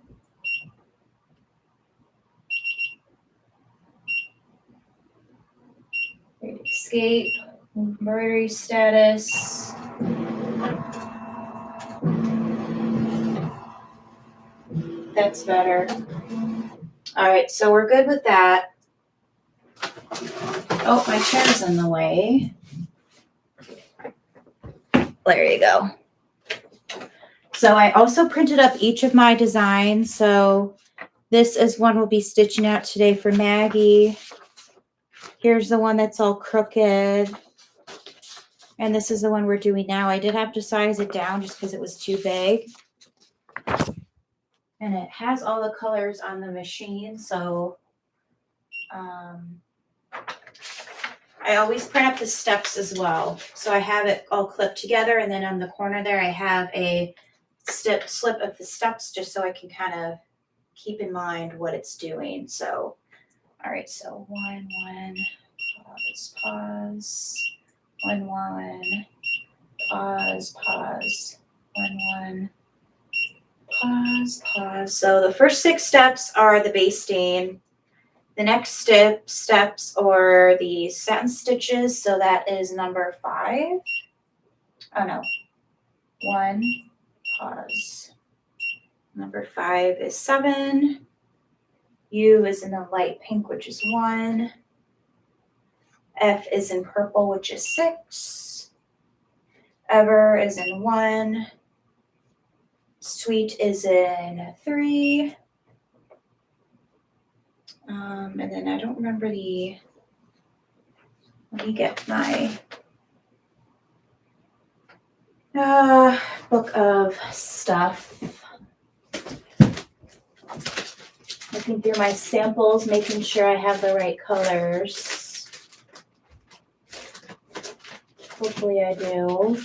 escape, embroidery status. That's better. All right, so we're good with that. Oh, my chair's in the way. There you go. So I also printed up each of my designs. So this is one we'll be stitching out today for Maggie. Here's the one that's all crooked. And this is the one we're doing now. I did have to size it down just because it was too big. And it has all the colors on the machine. So I always print up the steps as well. So I have it all clipped together. And then on the corner there, I have a slip of the steps just so I can kind of keep in mind what it's doing. So, all right. So 1, 1, pause, 1, 1, pause, 1, 1, pause. So the first 6 steps are the base stain. The next steps are the satin stitches. So that is number 5. Oh no, 1, pause. Number 5 is 7. U is in the light pink, which is 1. F is in purple, which is 6. Ever is in 1. Sweet is in 3. And then I don't remember let me get my book of stuff. Looking through my samples, making sure I have the right colors. Hopefully I do.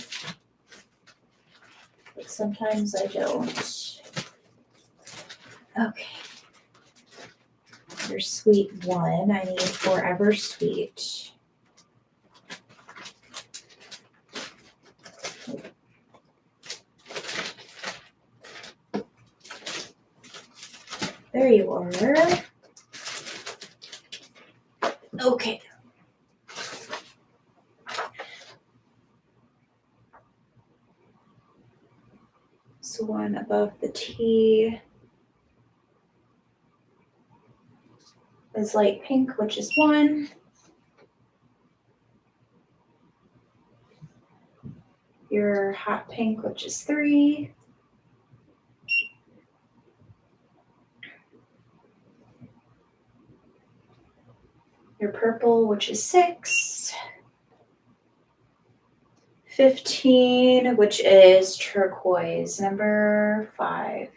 But sometimes I don't. Okay. There's sweet 1. I need Forever Sweet. There you are. Okay. So 1 above the T is light pink, which is 1. Your hot pink, which is 3. Your purple, which is 6. 15, which is turquoise, number 5.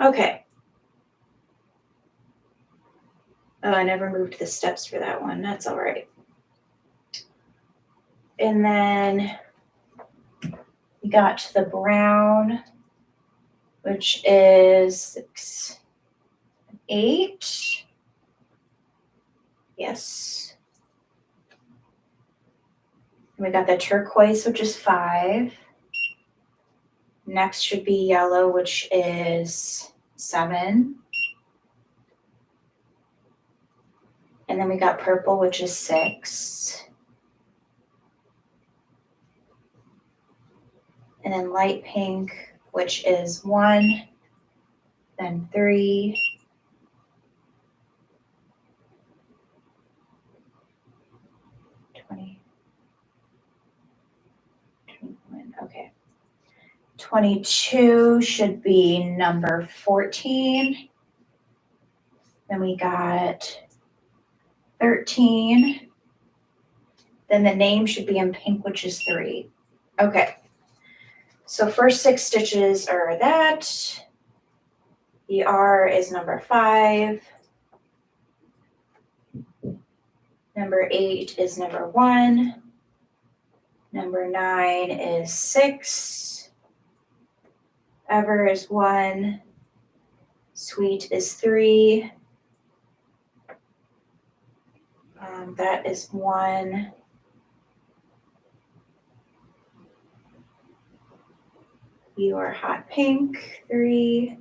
Okay. Oh, I never moved the steps for that one. That's all right. And then we got to the brown, which is 6, 8. Yes. And we got the turquoise, which is 5. Next should be yellow, which is 7. And then we got purple, which is 6. And then light pink, which is 1. Then 3. Okay. 22 should be number 14. Then we got 13. Then the name should be in pink, which is 3. Okay. So first 6 stitches are that. The R is number 5. Number 8 is number 1. Number 9 is 6. Ever is 1. Sweet is 3. That is 1. your hot pink, 3.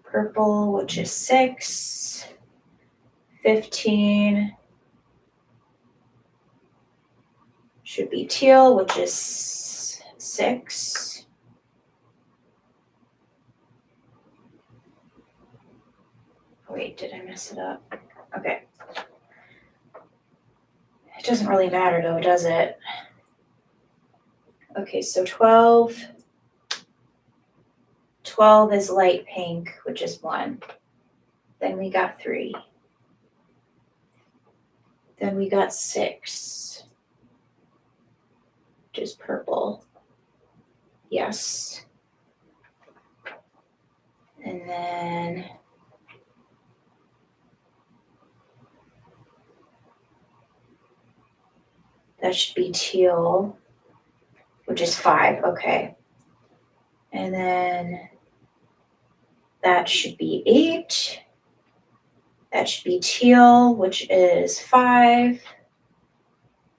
Purple, which is 6. 15. Should be teal, which is 6. Wait, did I mess it up? Okay. It doesn't really matter though, does it? Okay, so 12. 12 is light pink, which is 1. Then we got 3. Then we got 6, which is purple. Yes. And then that should be teal, which is 5. Okay. And then that should be 8. That should be teal, which is 5.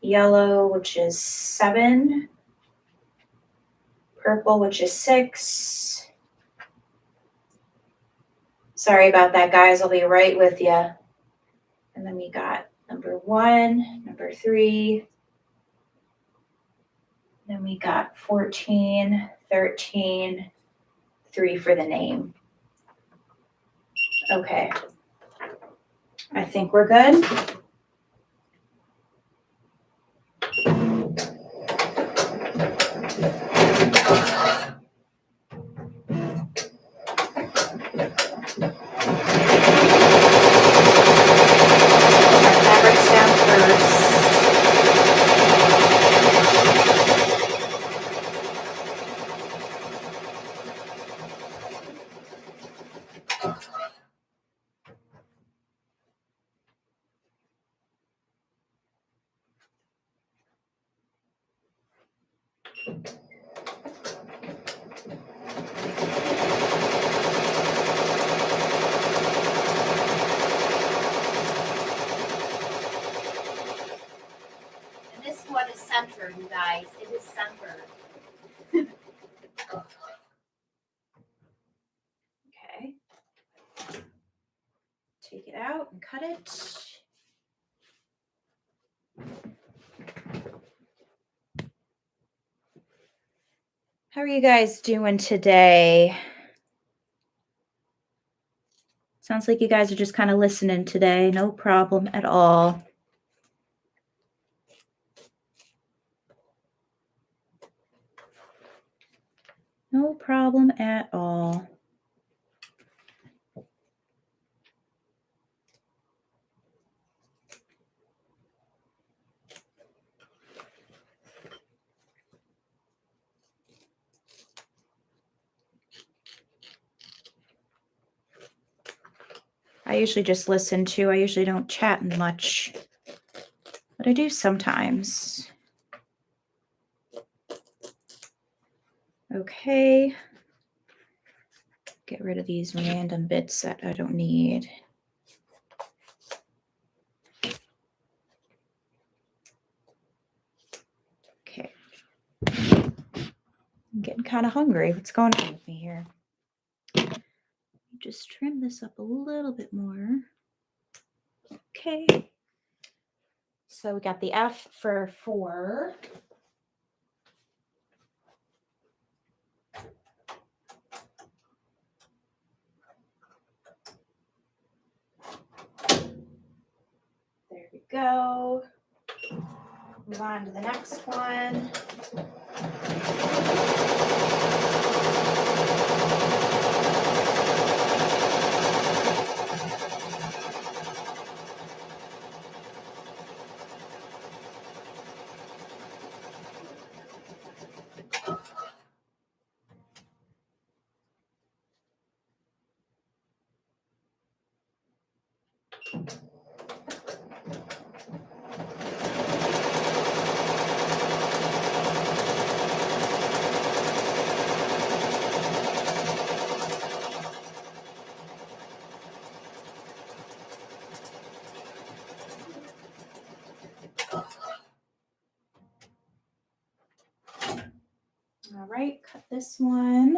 Yellow, which is 7. Purple, which is 6. Sorry about that, guys. I'll be right with you. And then we got number 1, number 3. Then we got 14, 13, 3 for the name. Okay. I think we're good. Fabrics down first. And this one is centered, you guys. It is centered. Okay. Take it out and cut it. How are you guys doing today? Sounds like you guys are just kind of listening today. No problem at all. No problem at all. I usually just listen too. I usually don't chat much, but I do sometimes. Okay. Get rid of these random bits that I don't need. Okay. I'm getting kind of hungry. What's going on with me here? Just trim this up a little bit more. Okay. So we got the F for 4. There we go. Move on to the next one. All right, cut this one.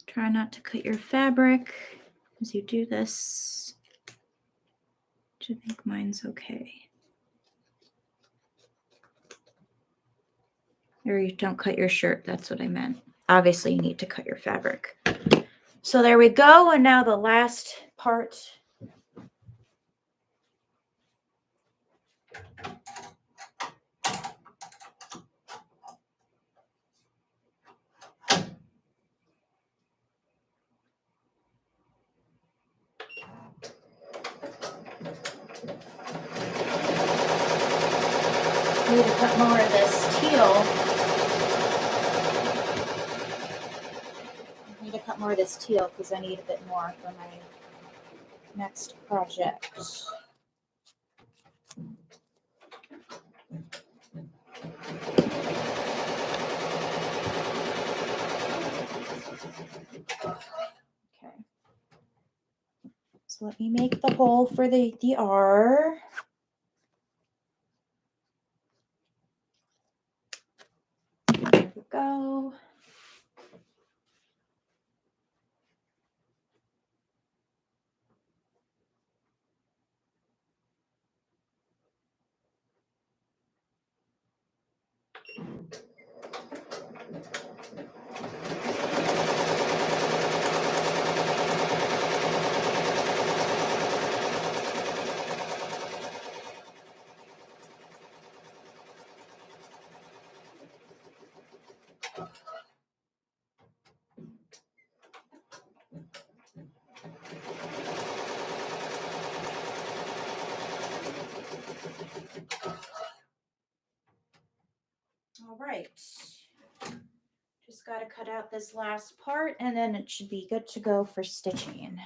Try not to cut your fabric as you do this. I think mine's okay. Or you don't cut your shirt, that's what I meant. Obviously, you need to cut your fabric. So there we go, and now the last part. I need to cut more of this teal. I need to cut more of this teal because I need a bit more for my next project. Okay. So let me make the hole for the R. There we go. All right. Just got to cut out this last part and then it should be good to go for stitching.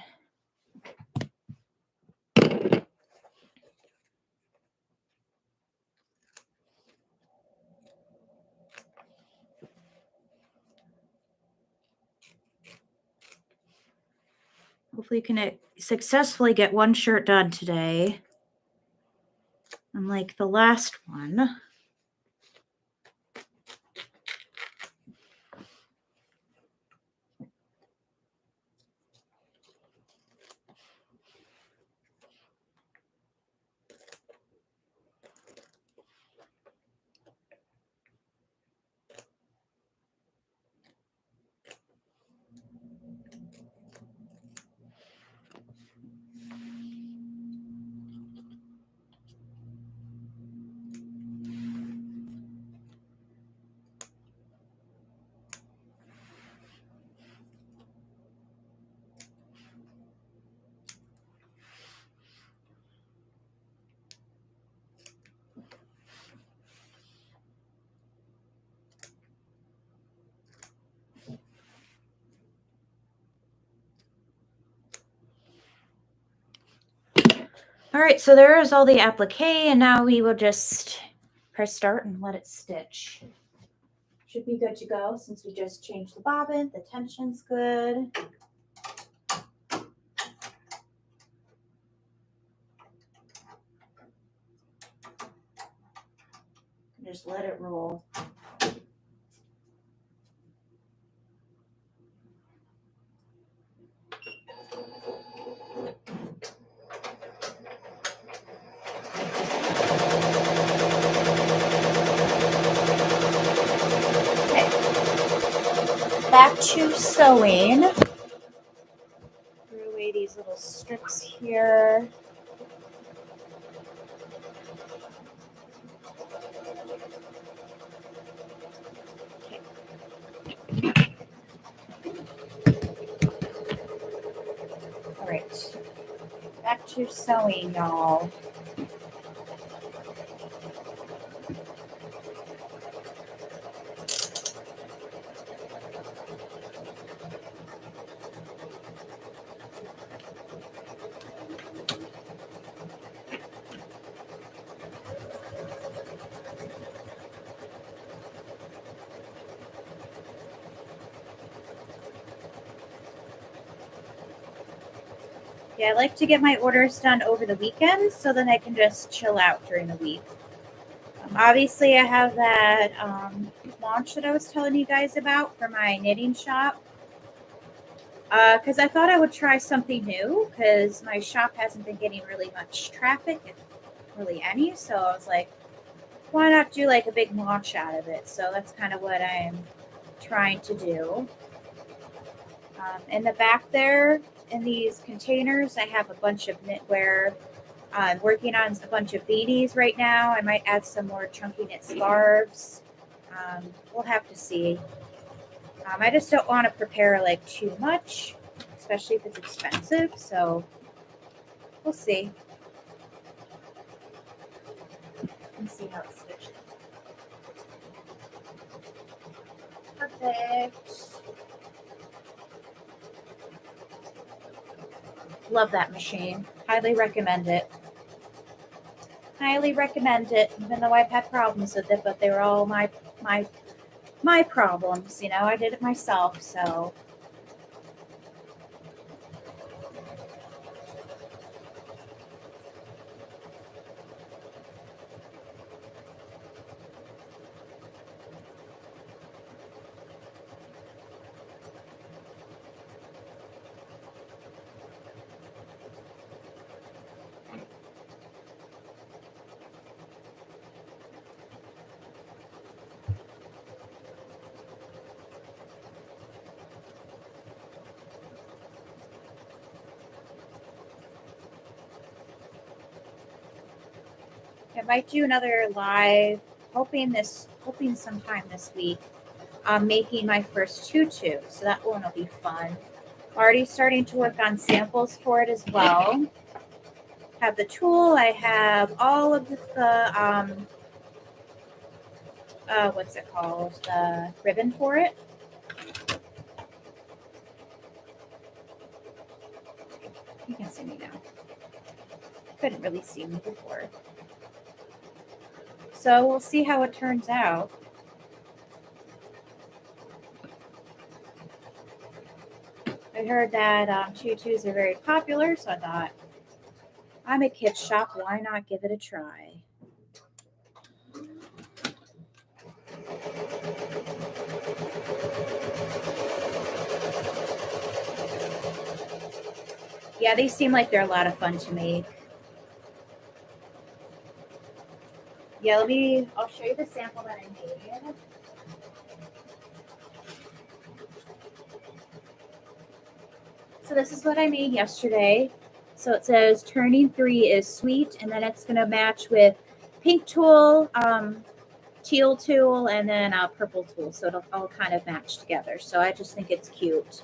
Hopefully you can successfully get one shirt done today. Unlike the last one. All right, so there is all the applique, and now we will just press start and let it stitch. Should be good to go since we just changed the bobbin. The tension's good. Just let it roll. Back to sewing. Throw away these little strips here. Okay. All right. Back to sewing, y'all. Yeah, I like to get my orders done over the weekends so then I can just chill out during the week. Obviously, I have that launch that I was telling you guys about for my knitting shop. Because I thought I would try something new because my shop hasn't been getting really much traffic, if really any. So I was like, why not do like a big launch out of it? So that's kind of what I'm trying to do. In the back there, in these containers, I have a bunch of knitwear. I'm working on a bunch of beanies right now. I might add some more chunky knit scarves. We'll have to see. I just don't want to prepare like too much, especially if it's expensive. So we'll see. Let's see how it's switched. Perfect. Love that machine. Highly recommend it. Highly recommend it. Even though I've had problems with it, but they were all my problems. You know, I did it myself, so. I might do another live, hoping sometime this week. I'm making my first tutu, so that one will be fun. Already starting to work on samples for it as well. Have the tool. I have all of the what's it called? The ribbon for it. You can see me now. Couldn't really see me before. So we'll see how it turns out. I heard that tutus are very popular, so I thought, I'm a kid's shop, why not give it a try? Yeah, they seem like they're a lot of fun to make. Yeah, I'll show you the sample that I made. So this is what I made yesterday. So it says turning 3 is sweet, and then it's going to match with pink tulle, teal tulle, and then a purple tulle. So it'll all kind of match together. So I just think it's cute.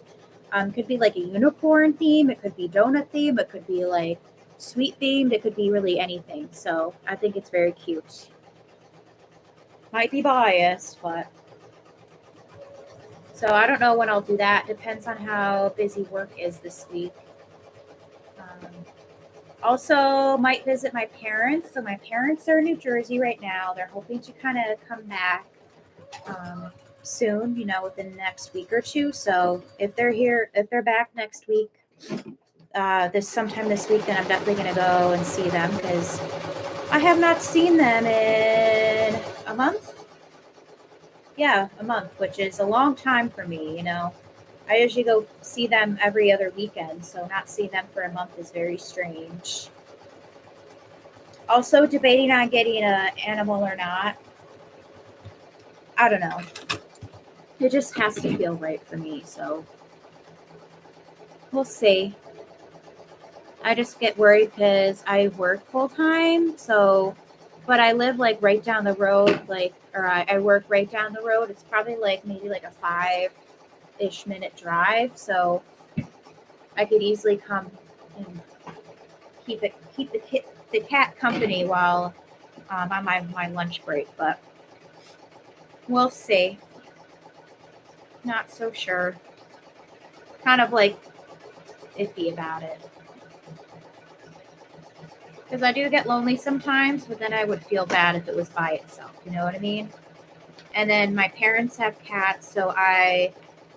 Could be like a unicorn theme. It could be donut theme. It could be like sweet themed. It could be really anything. So I think it's very cute. Might be biased, but. So I don't know when I'll do that. Depends on how busy work is this week. Also, might visit my parents. So my parents are in New Jersey right now. They're hoping to kind of come back soon, within the next week or two. So if they're back next week, sometime this week, then I'm definitely going to go and see them because I have not seen them in a month. Yeah, a month, which is a long time for me, I usually go see them every other weekend, so not seeing them for a month is very strange. Also debating on getting an animal or not. I don't know. It just has to feel right for me, so we'll see. I just get worried because I work full time, but I live like right down the road, I work right down the road. It's probably maybe a 5-ish minute drive, so I could easily come and keep the cat company while on my lunch break, but we'll see. Not so sure. Kind of iffy about it. Because I do get lonely sometimes, but then I would feel bad if it was by itself. You know what I mean? And then my parents have cats, so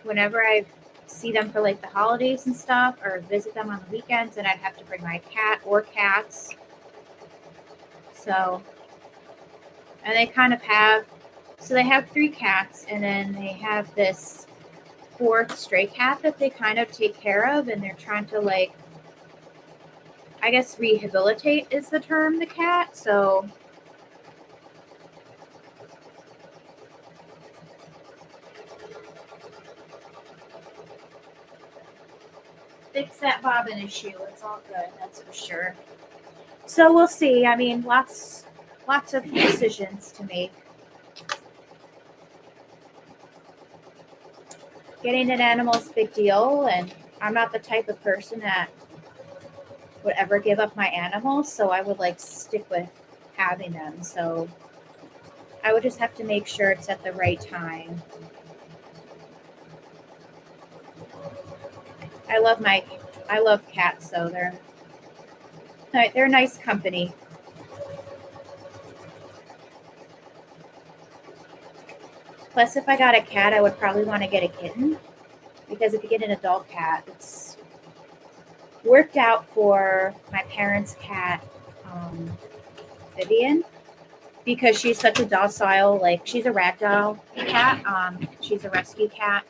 whenever I've see them for like the holidays and stuff, or visit them on the weekends, and I'd have to bring my cat or cats. So, and they kind of have, so they have 3 cats, and then they have this 4th stray cat that they kind of take care of, and they're trying to like, I guess rehabilitate is the term, the cat. So fix that bobbin issue. It's all good, that's for sure. So we'll see. I mean, lots of decisions to make. Getting an animal is a big deal, and I'm not the type of person that would ever give up my animals, so I would like stick with having them. So I would just have to make sure it's at the right time. I love cats, so they're nice company. Plus, if I got a cat, I would probably want to get a kitten, because if you get an adult cat, it's worked out for my parents' cat, Vivian, because she's such a docile, like she's a ragdoll cat. She's a rescue cat.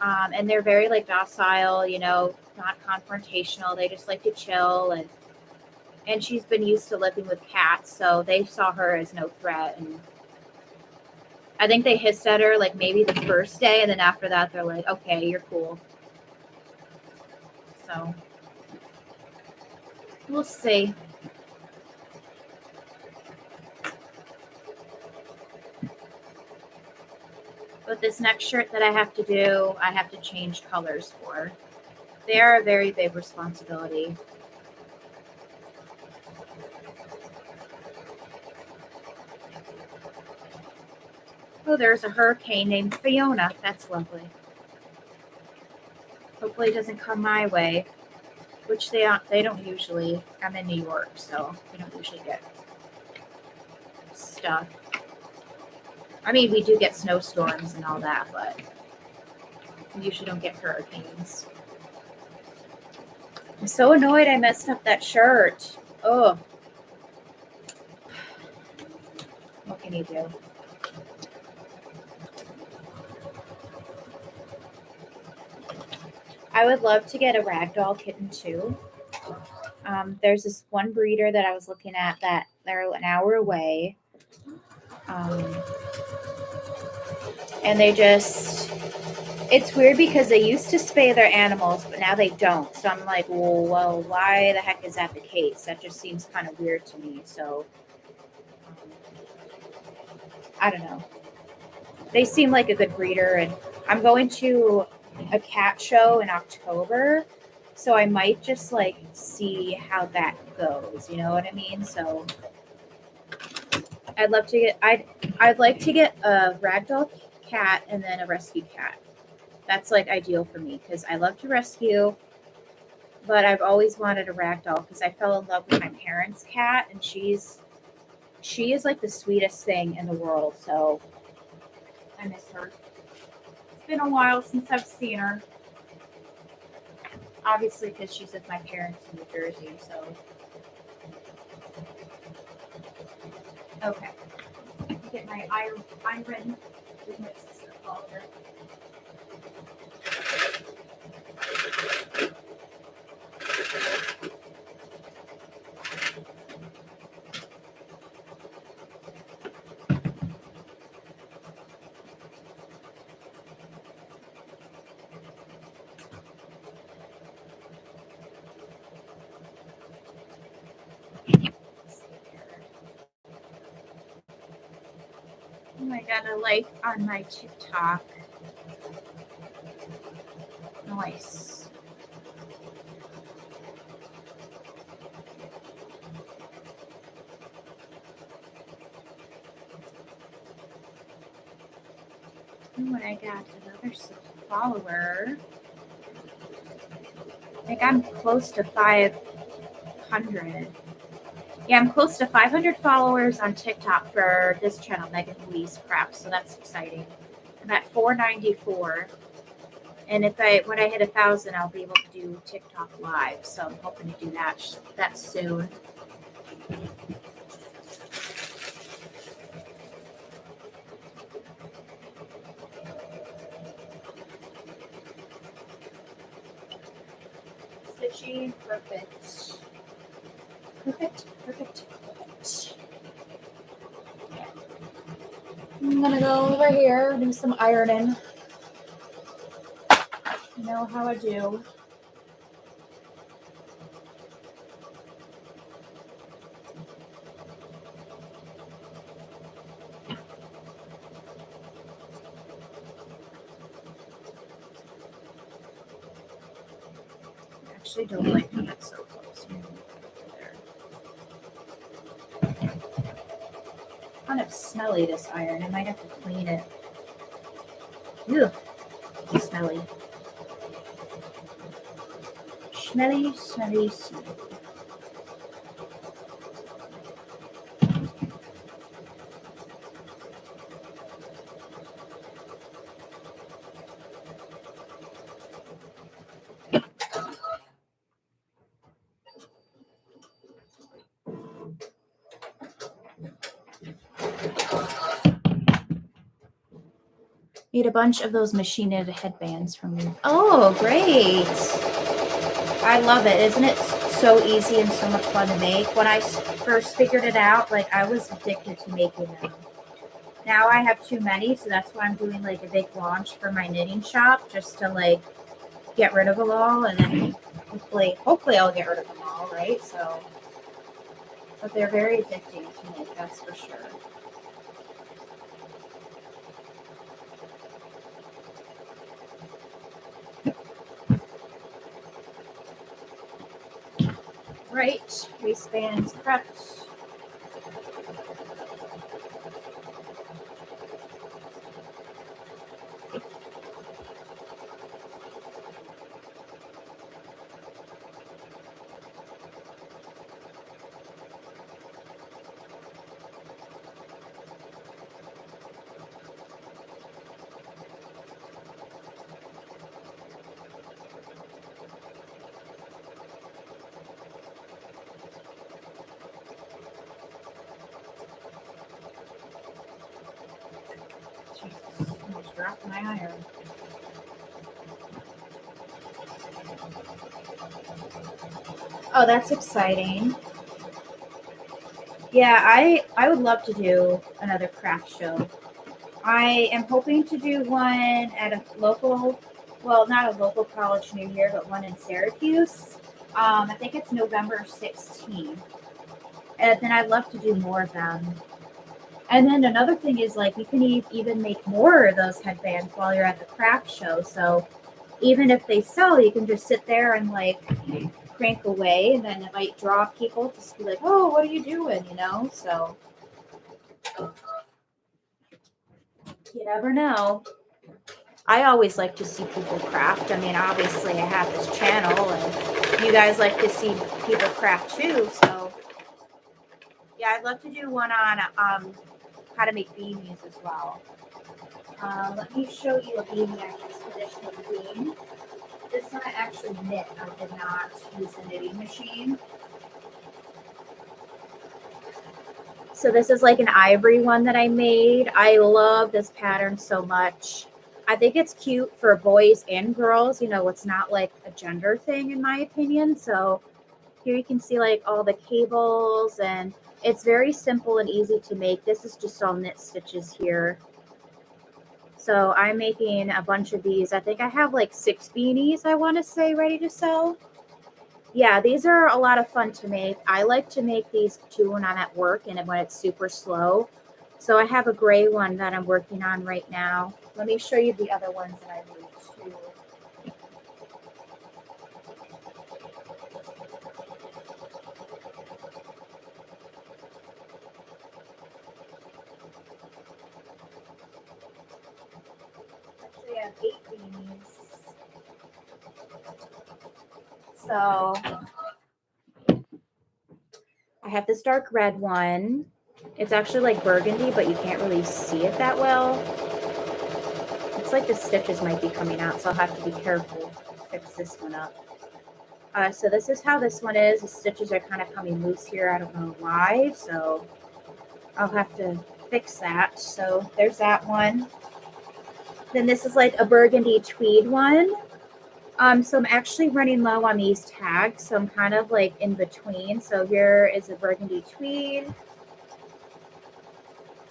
And they're very like docile, you know, not confrontational. They just like to chill, and she's been used to living with cats, so they saw her as no threat. And I think they hissed at her like maybe the first day, and then after that they're like, okay, you're cool. So we'll see. But this next shirt that I have to do, I have to change colors for. They are a very big responsibility. Oh, there's a hurricane named Fiona. That's lovely. Hopefully it doesn't come my way, which they don't usually. I'm in New York, so we don't usually get stuff. I mean, we do get snowstorms and all that, but we usually don't get hurricanes. I'm so annoyed I messed up that shirt. Oh. What can you do? I would love to get a ragdoll kitten too. There's this one breeder that I was looking at that they're an hour away. And it's weird because they used to spay their animals, but now they don't. So I'm like, well, why the heck is that the case? That just seems kind of weird to me. So I don't know. They seem like a good breeder, and I'm going to a cat show in October, so I might just like see how that goes. You know what I mean? So I'd like to get a ragdoll cat and then a rescue cat. That's like ideal for me because I love to rescue, but I've always wanted a ragdoll because I fell in love with my parents' cat, and she is like the sweetest thing in the world. So I miss her. It's been a while since I've seen her. Obviously, because she's with my parents in New Jersey. So okay, get my iron with my sister Oliver. Oh, I got a like on my TikTok. Nice. Oh, and I got another follower. I think I'm close to 500. Yeah, I'm close to 500 followers on TikTok for this channel, Megan Louise Crafts. So that's exciting. I'm at 494. And when I hit 1,000, I'll be able to do TikTok live. So I'm hoping to do that soon. Stitching, perfect. Perfect. I'm gonna go over here, do some ironing. You know how I do. I actually don't like how that's so close. Kind of smelly, this iron. I might have to clean it. Ew, smelly. Smelly. Need a bunch of those machine knitted headbands from me. Oh, great. I love it. Isn't it so easy and so much fun to make? When I first figured it out, like I was addicted to making them. Now I have too many, so that's why I'm doing like a big launch for my knitting shop, just to like get rid of them all, and then hopefully I'll get rid of them all, right? So, but they're very addicting to make, that's for sure. Right, waistbands prepped. Almost dropped my iron. Oh, that's exciting. Yeah, I would love to do another craft show. I am hoping to do one at a local, well, not a local college near here, but one in Syracuse. I think it's November 16th. And then I'd love to do more of them. And then another thing is, like, you can even make more of those headbands while you're at the craft show. So even if they sell, you can just sit there and like crank away, and then it might draw people to be like, oh, what are you doing? You know? So you never know. I always like to see people craft. I mean, obviously I have this channel and you guys like to see people craft too. So yeah, I'd love to do one on how to make beanies as well. Let me show you a beanie I just finished making. This one I actually knit. I did not use a knitting machine. So this is like an ivory one that I made. I love this pattern so much. I think it's cute for boys and girls. You know, it's not like a gender thing in my opinion. So here you can see like all the cables, and it's very simple and easy to make. This is just all knit stitches here. So I'm making a bunch of these. I think I have like 6 beanies, I want to say, ready to sell. Yeah, these are a lot of fun to make. I like to make these too when I'm at work and when it's super slow. So I have a gray one that I'm working on right now. Let me show you the other ones that I made too. Actually, I have 8 beanies. So I have this dark red one. It's actually like burgundy, but you can't really see it that well. Let's looks like the stitches might be coming out, so I'll have to be careful to fix this one up. So this is how this one is. The stitches are kind of coming loose here. I don't know why, so I'll have to fix that. So there's that one. Then this is like a burgundy tweed one. So I'm actually running low on these tags, so I'm kind of like in between. So here is a burgundy tweed.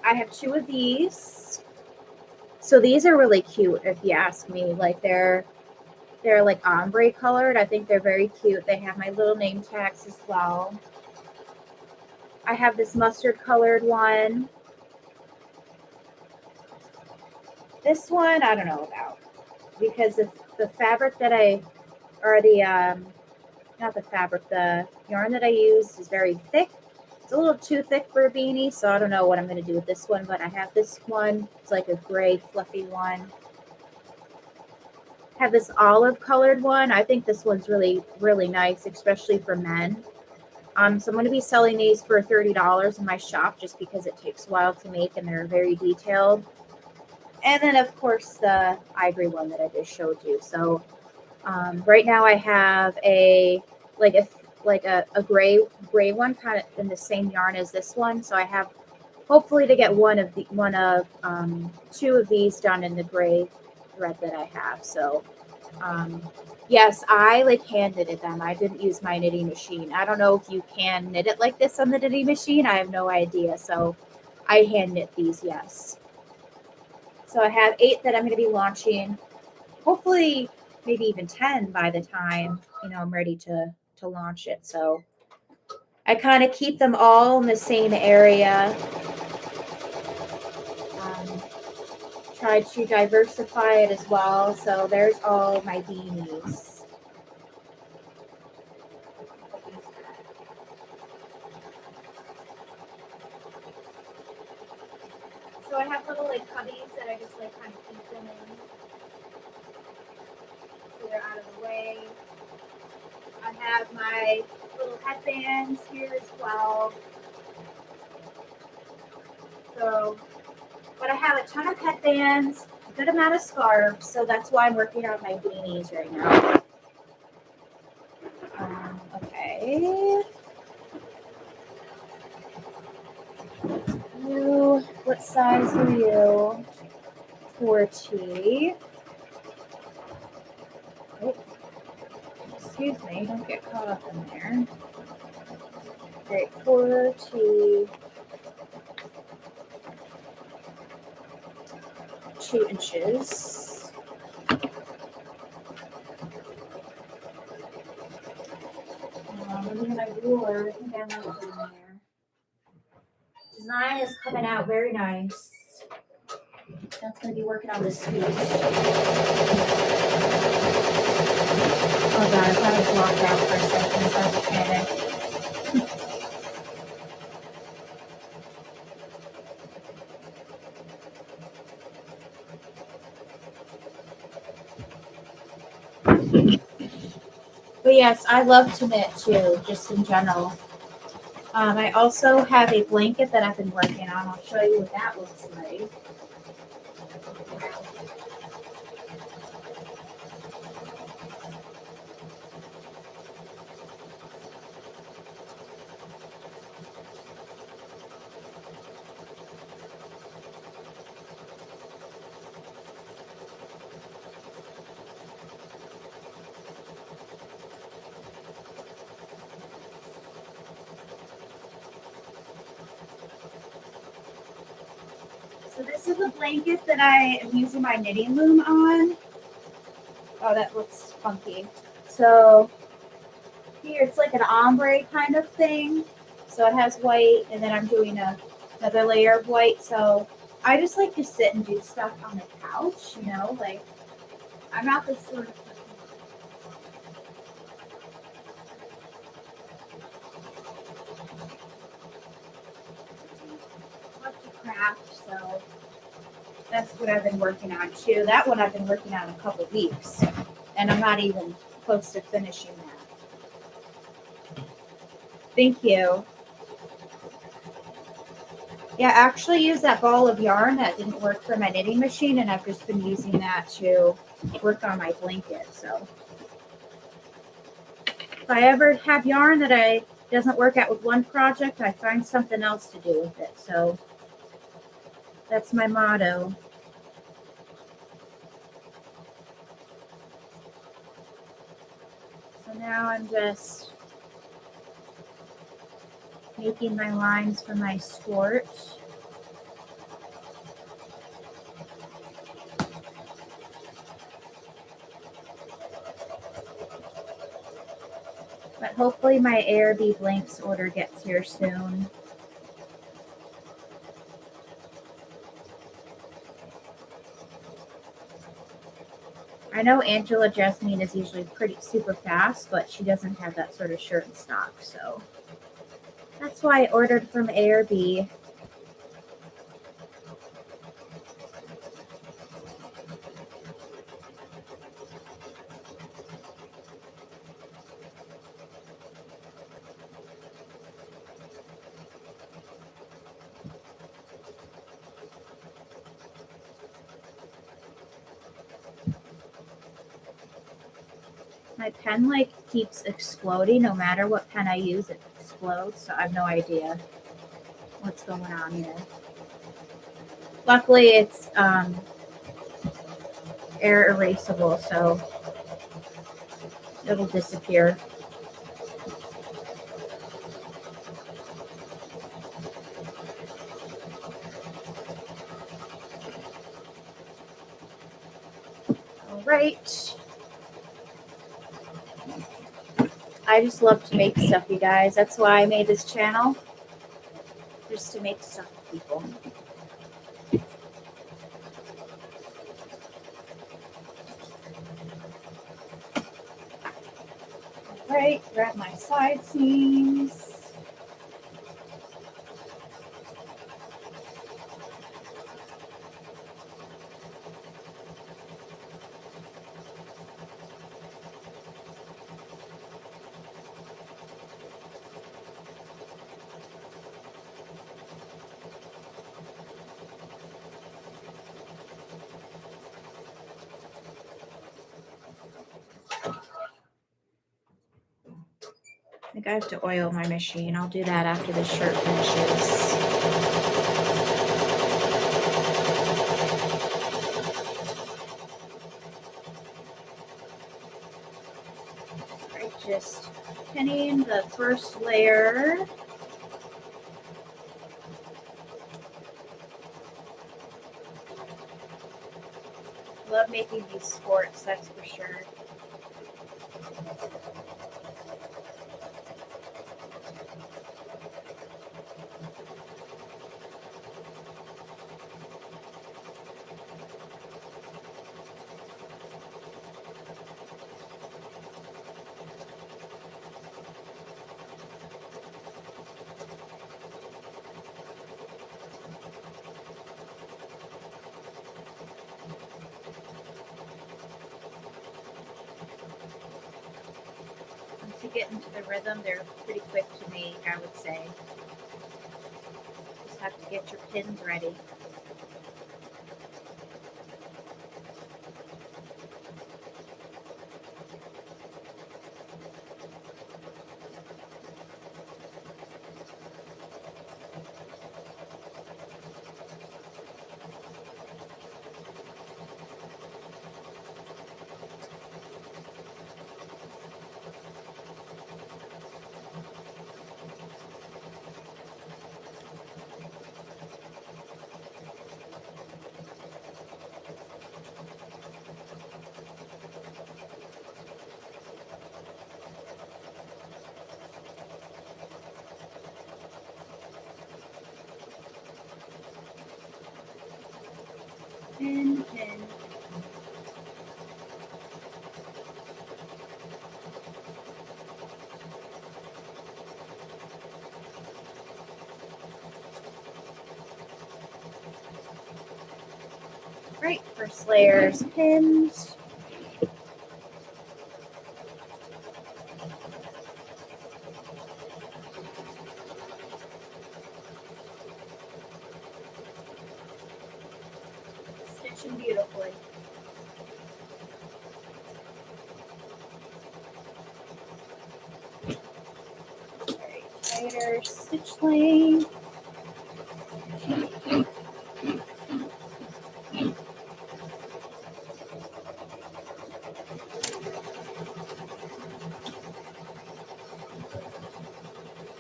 I have 2 of these. So these are really cute, if you ask me. Like they're like ombre colored. I think they're very cute. They have my little name tags as well. I have this mustard colored one. This one I don't know about because the fabric that not the fabric, the yarn that I use is very thick. It's a little too thick for a beanie, so I don't know what I'm going to do with this one, but I have this one. It's like a gray fluffy one. I have this olive colored one. I think this one's really, really nice, especially for men. So I'm going to be selling these for $30 in my shop just because it takes a while to make and they're very detailed. And then, of course, the ivory one that I just showed you. So right now I have a gray one kind of in the same yarn as this one. So I have hopefully to get 2 of these done in the gray thread that I have. So yes, I like hand knitted them. I didn't use my knitting machine. I don't know if you can knit it like this on the knitting machine. I have no idea. So I hand knit these, yes. So I have 8 that I'm going to be launching. Hopefully maybe even 10 by the time, I'm ready to launch it. So I kind of keep them all in the same area. Try to diversify it as well. So there's all my beanies. So I have little like cubbies that I just like kind of keep them in. So they're out of the way. I have my little headbands here as well. So, but I have a ton of headbands, a good amount of scarves, so that's why I'm working on my beanies right now. Okay. What size are you? 40. Oh, excuse me, don't get caught up in there. Okay, 40. 2 inches. Let me get my ruler. I think I have it in there. Design is coming out very nice. That's going to be working on this piece. Oh god, I thought I was locked out for a second, so I had to panic. But yes, I love to knit too, just in general. I also have a blanket that I've been working on. I'll show you what that looks like. So this is a blanket that I am using my knitting loom on. Oh, that looks funky. So here it's like an ombre kind of thing. So it has white, and then I'm doing another layer of white. So I just like to sit and do stuff on the couch, like I'm not this sort of person. I love to craft, so that's what I've been working on too. That one I've been working on a couple weeks, and I'm not even close to finishing that. Thank you. Yeah, I actually used that ball of yarn that didn't work for my knitting machine, and I've just been using that to work on my blanket. So if I ever have yarn that doesn't work out with one project, I find something else to do with it. So that's my motto. So now I'm just making my lines for my skirt. But hopefully my ARB blanks order gets here soon. I know Angela Jasmine is usually pretty super fast, but she doesn't have that sort of shirt in stock, so that's why I ordered from ARB. My pen keeps exploding. No matter what pen I use, it explodes, so I have no idea what's going on here. Luckily, it's air erasable, so it'll disappear. All right. I just love to make stuff, you guys. That's why I made this channel, just to make stuff for people. All right, grab my side seams. I think I have to oil my machine. I'll do that after the shirt finishes. Right, just pinning the first layer. Love making these skirts, that's for sure. Once you get into the rhythm, they're pretty quick to make, I would say. Just have to get your pins ready. Pin, pin. Right, first layer is pinned. measure stitch length.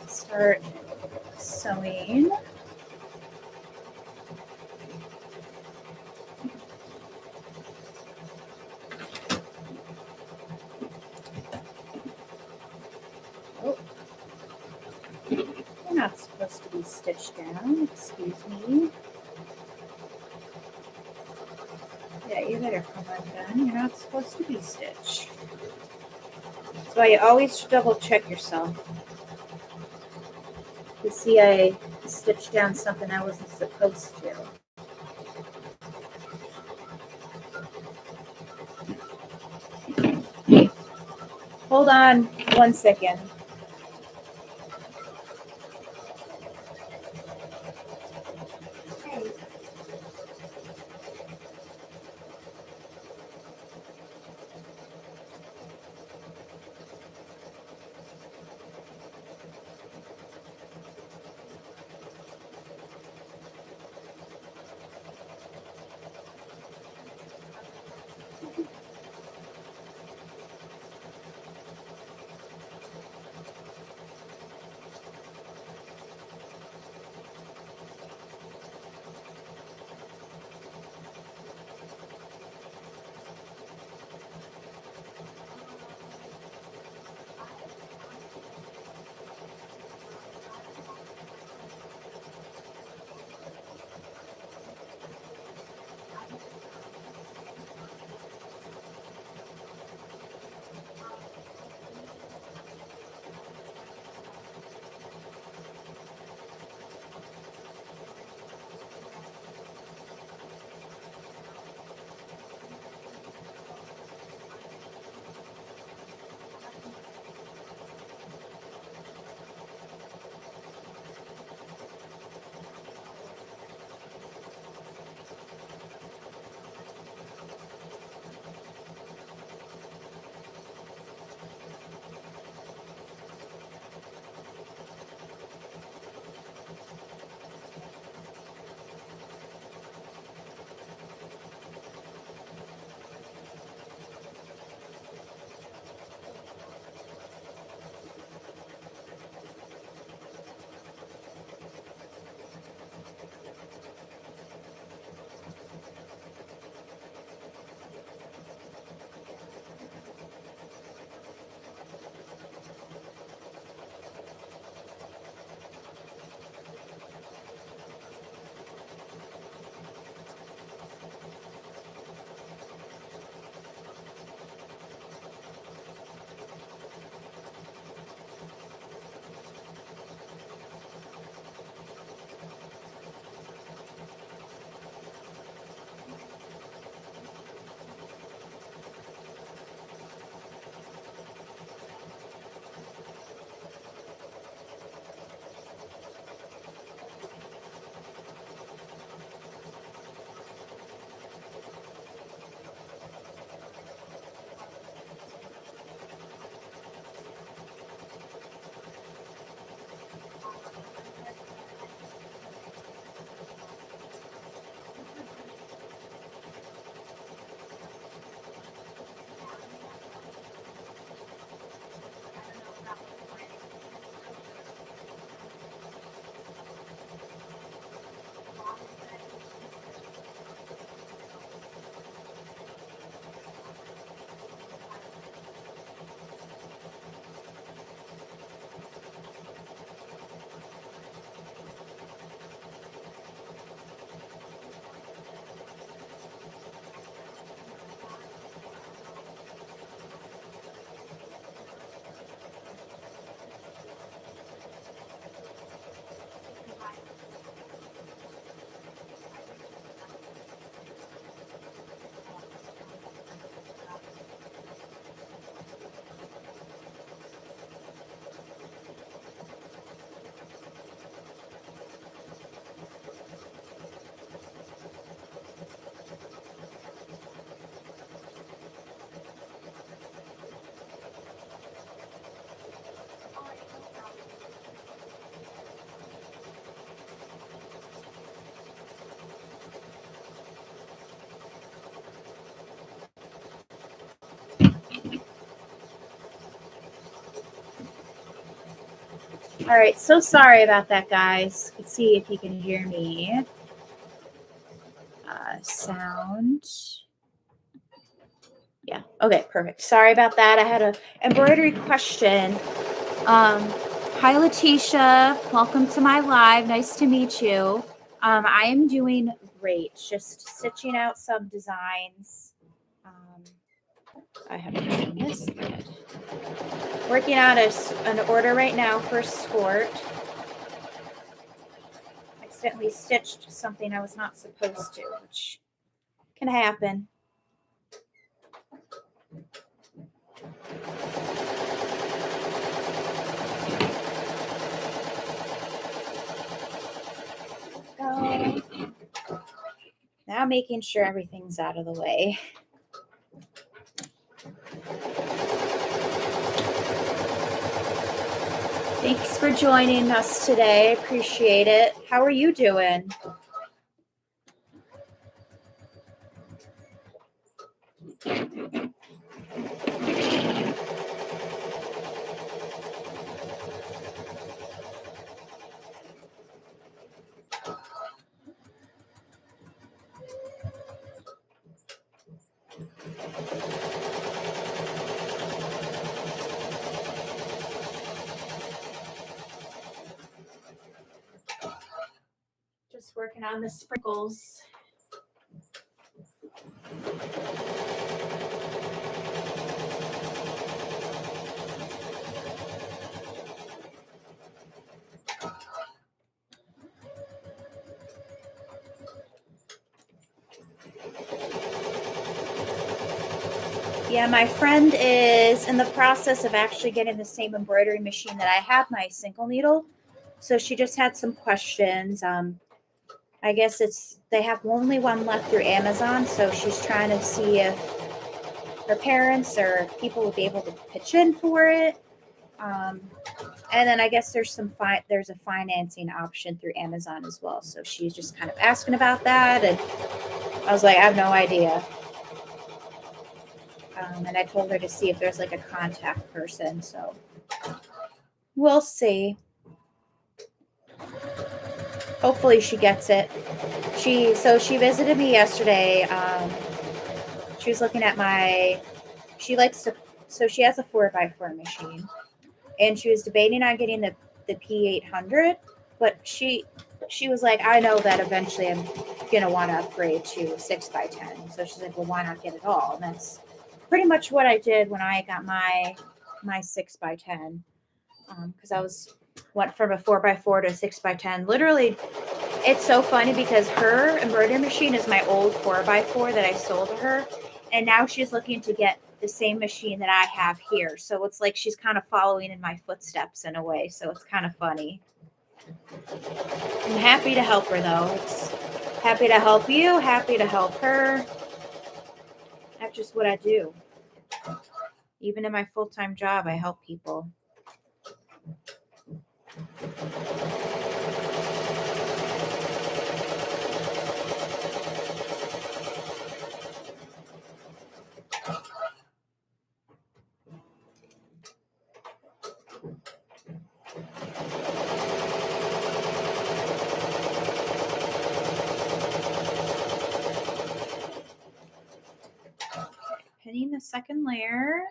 Start sewing. Oh, you're not supposed to be stitched down, excuse me. Yeah, you better come undone. You're not supposed to be stitched. That's why you always should double check yourself. You see, I stitched down something I wasn't supposed to. Hold on 1 second. All right, so sorry about that, guys. Let's see if you can hear me. Sound. Yeah, okay, perfect. Sorry about that. I had an embroidery question. Hi, Letitia. Welcome to my live. Nice to meet you. I am doing great. Just stitching out some designs. I haven't done this yet. Working on an order right now for skirt. Accidentally stitched something I was not supposed to, which can happen. Go. Now making sure everything's out of the way. Thanks for joining us today. Appreciate it. How are you doing? Just working on the sprinkles. Yeah, my friend is in the process of actually getting the same embroidery machine that I have, my single needle. So she just had some questions. I guess they have only one left through Amazon, so she's trying to see if her parents or people will be able to pitch in for it. And then I guess there's a financing option through Amazon as well. So she's just kind of asking about that, and I was like, I have no idea. And I told her to see if there's like a contact person. So we'll see. Hopefully she gets it. She visited me yesterday. She was looking at she has a 4x4 machine, and she was debating on getting the P800, but she was like, I know that eventually I'm gonna want to upgrade to 6x10. So she's like, well, why not get it all? And that's pretty much what I did when I got my 6x10, because I went from a 4x4 to a 6x10. Literally, it's so funny because her embroidery machine is my old 4x4 that I sold to her, and now she's looking to get the same machine that I have here. So it's like she's kind of following in my footsteps in a way. So it's kind of funny. I'm happy to help her though. It's happy to help you, happy to help her. That's just what I do. Even in my full-time job, I help people. Pinning the second layer.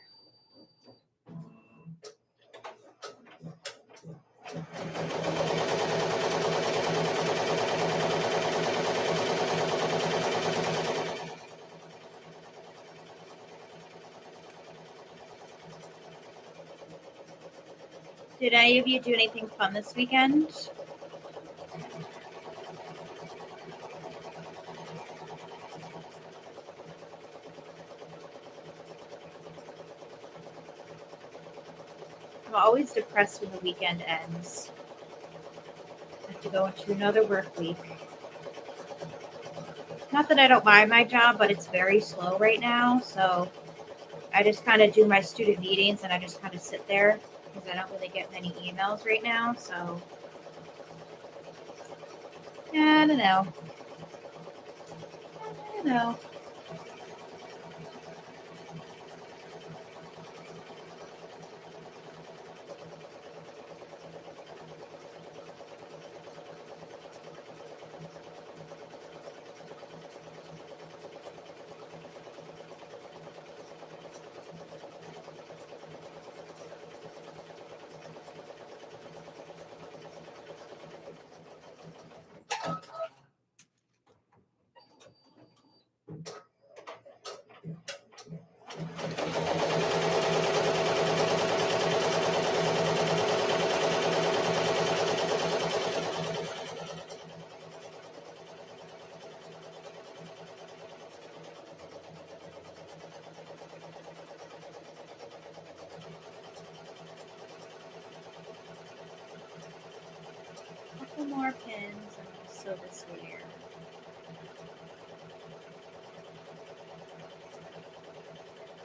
Did any of you do anything fun this weekend? I'm always depressed when the weekend ends. I have to go into another work week. Not that I don't mind my job, but it's very slow right now. So I just kind of do my student meetings and I just kind of sit there because I don't really get many emails right now. So yeah, I don't know. more pins and I'll sew this layer.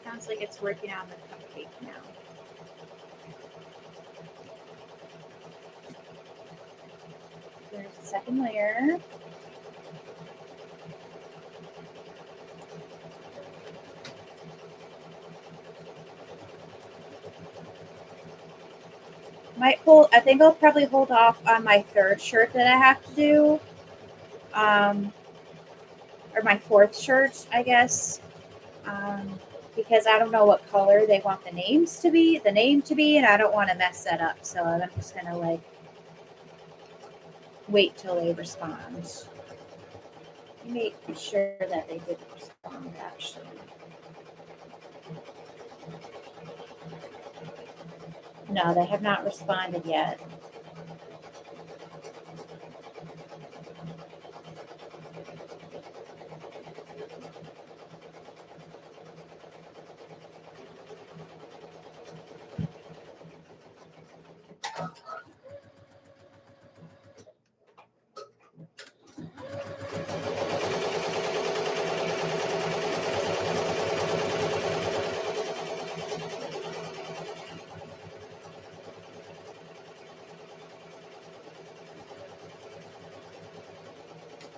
Sounds like it's working on the cupcake now. There's the second layer. I think I'll probably hold off on my third shirt that I have to do. Or my fourth shirt, I guess. Because I don't know what color they want the name to be, and I don't want to mess that up. So I'm just gonna like wait till they respond. Make sure that they did respond actually. No, they have not responded yet.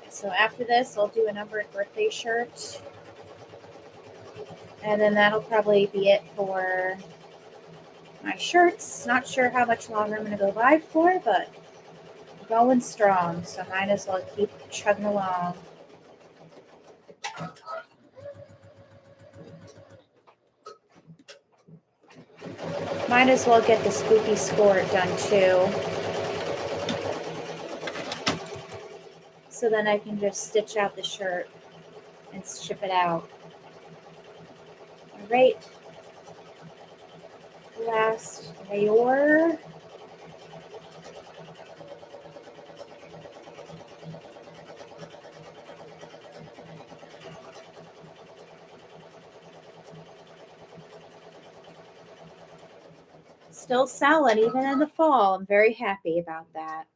So after this, I'll do a numbered birthday shirt. And then that'll probably be it for my shirts. Not sure how much longer I'm going to go live for, but going strong. So might as well keep chugging along. Might as well get the spooky skirt done too. So then I can just stitch out the shirt and ship it out. All right. Last layer. Still selling even in the fall. I'm very happy about that.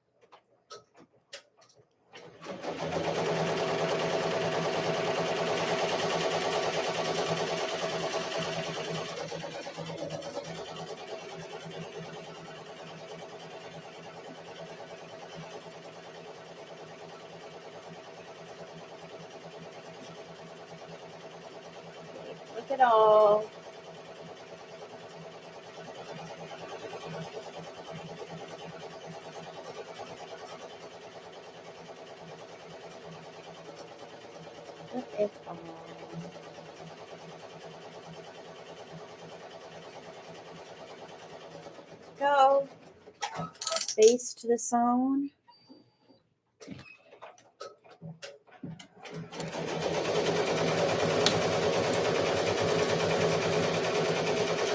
Look at all. Look at all. Go. Base to the sewn.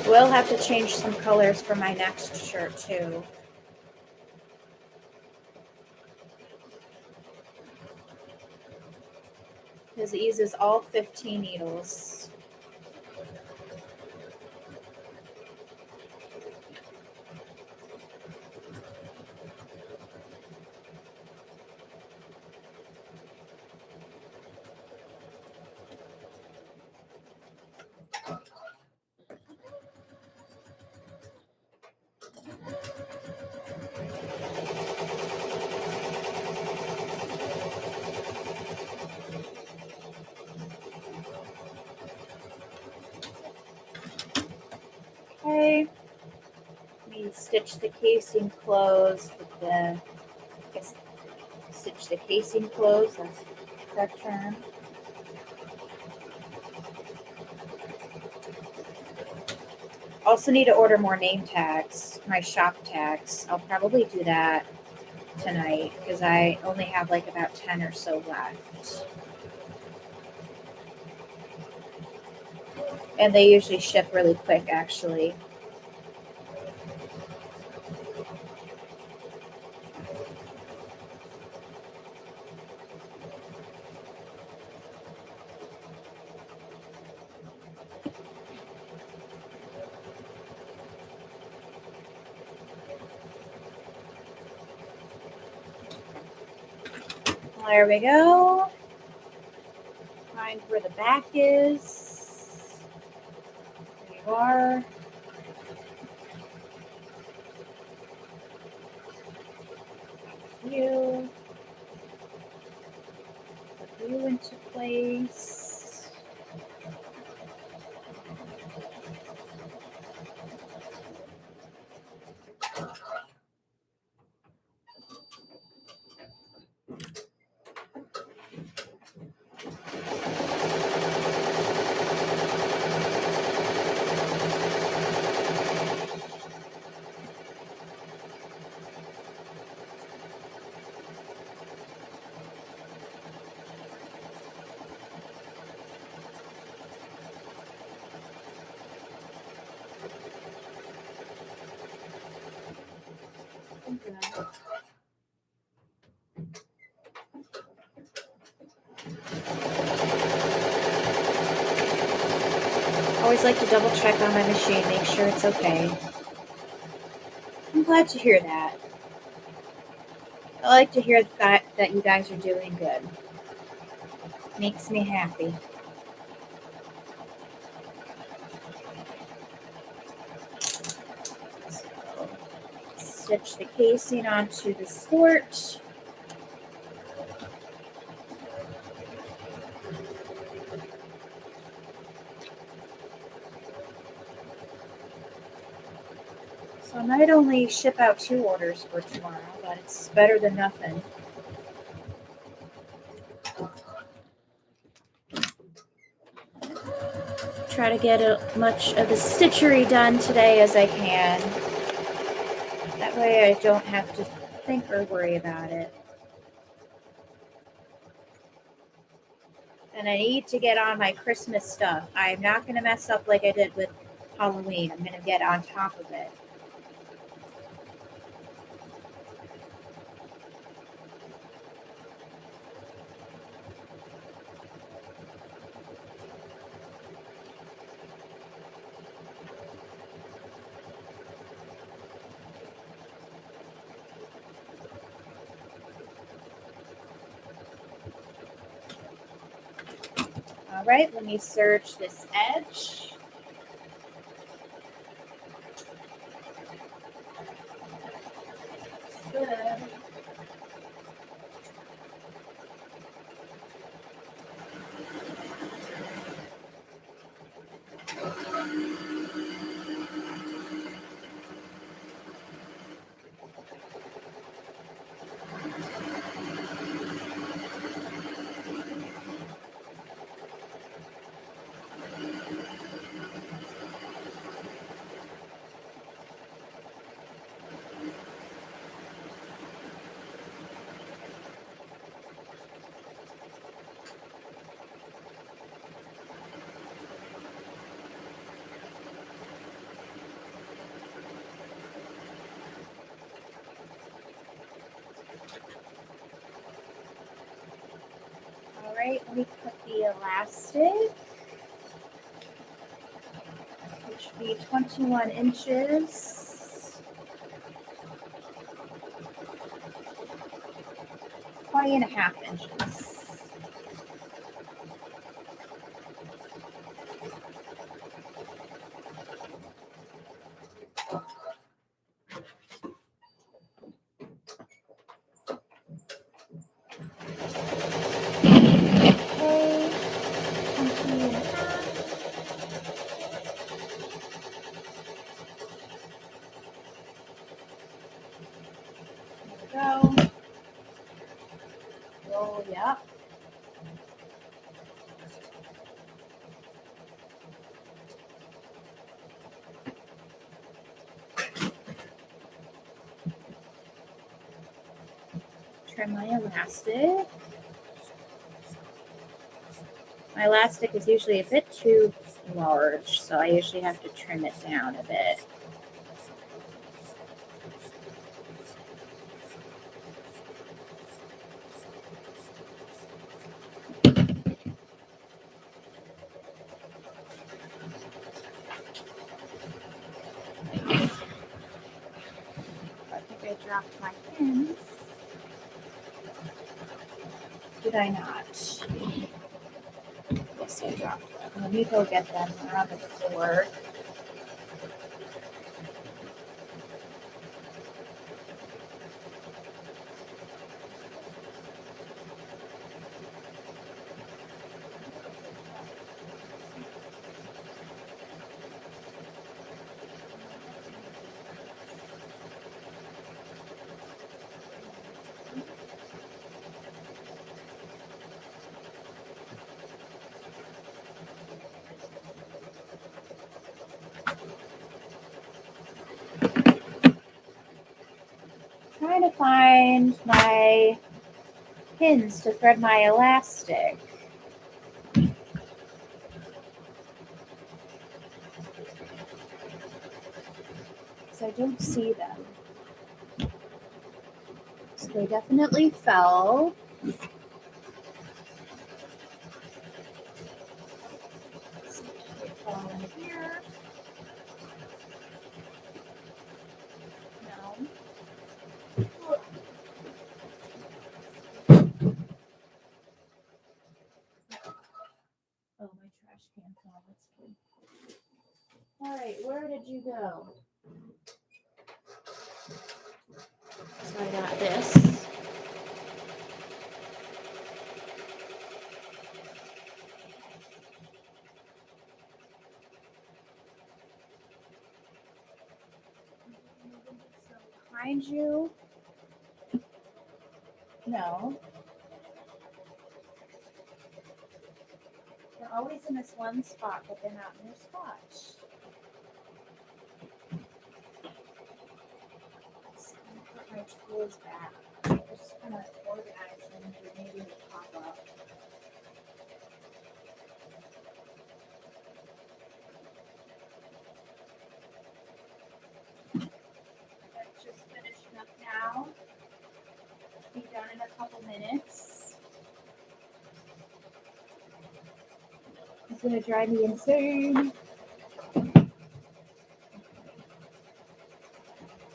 We'll have to change some colors for my next shirt too. Because it uses all 15 needles. Okay. Let me stitch the casing closed with the, I guess, stitch the casing closed, that's the correct term. Also need to order more name tags, my shop tags. I'll probably do that tonight because I only have like about 10 or so left. And they usually ship really quick actually. There we go. Find where the back is. There you are. You. Put you into place. Always like to double check on my machine, make sure it's okay. I'm glad to hear that. I like to hear that you guys are doing good. Makes me happy. So, stitch the casing onto the skirt. So I might only ship out 2 orders for tomorrow, but it's better than nothing. Try to get as much of the stitchery done today as I can. That way I don't have to think or worry about it. And I need to get on my Christmas stuff. I'm not going to mess up like I did with Halloween. I'm going to get on top of it. All right, let me serge this edge. Good. All right, let me put the elastic, which should be 21 inches. 20.5 inches. Go. Roll it up. Trim my elastic. My elastic is usually a bit too large, so I usually have to trim it down a bit. I think I dropped my pins. did I not? Yes, I dropped them. Let me go get them. They're on the floor. Trying to find my pins to thread my elastic. So I don't see them. So they definitely fell. They fall in here. No. Oh, my trash can fell. That's good. All right, where did you go? So I got this. So behind you. No. They're always in this one spot, but they're not in their spot. So I'm gonna put my tools back. I'm just gonna organize them so maybe they pop up. That's just finishing up now. Be done in a couple minutes. It's gonna drive me insane.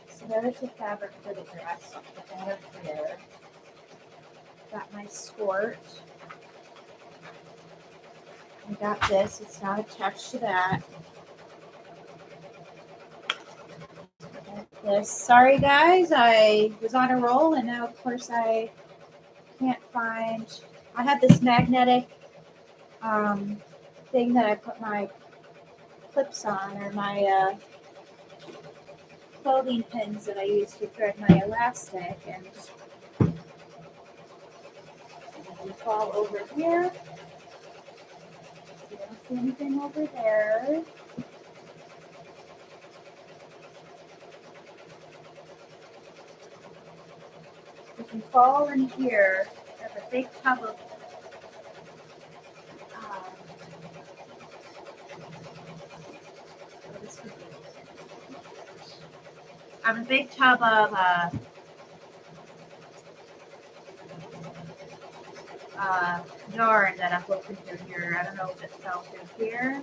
So there's the fabric for the dress. I'll put that up there. Got my skirt. I got this. It's not attached to that. This. Sorry guys, I was on a roll and now of course I can't find. I had this magnetic thing that I put my clips on, or my clothing pins that I use to thread my elastic, and we fall over here. You don't see anything over there. We can fall in here. I have a big tub of I have a big tub of yarn that I'm looking through here. I don't know if it fell through here.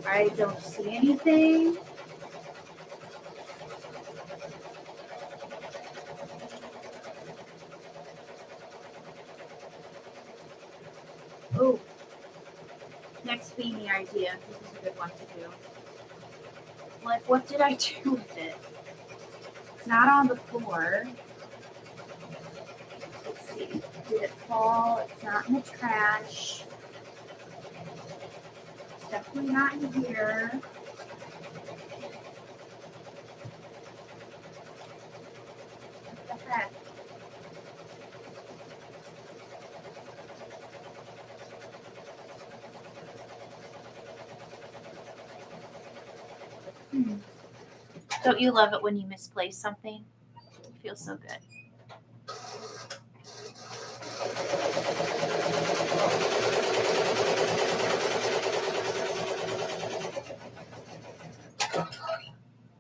I don't see anything. Oh, next beanie idea. This is a good one to do. Like, what did I do with it? It's not on the floor. Let's see. Did it fall? It's not in the trash. It's definitely not in here. What the heck? Don't you love it when you misplace something? It feels so good.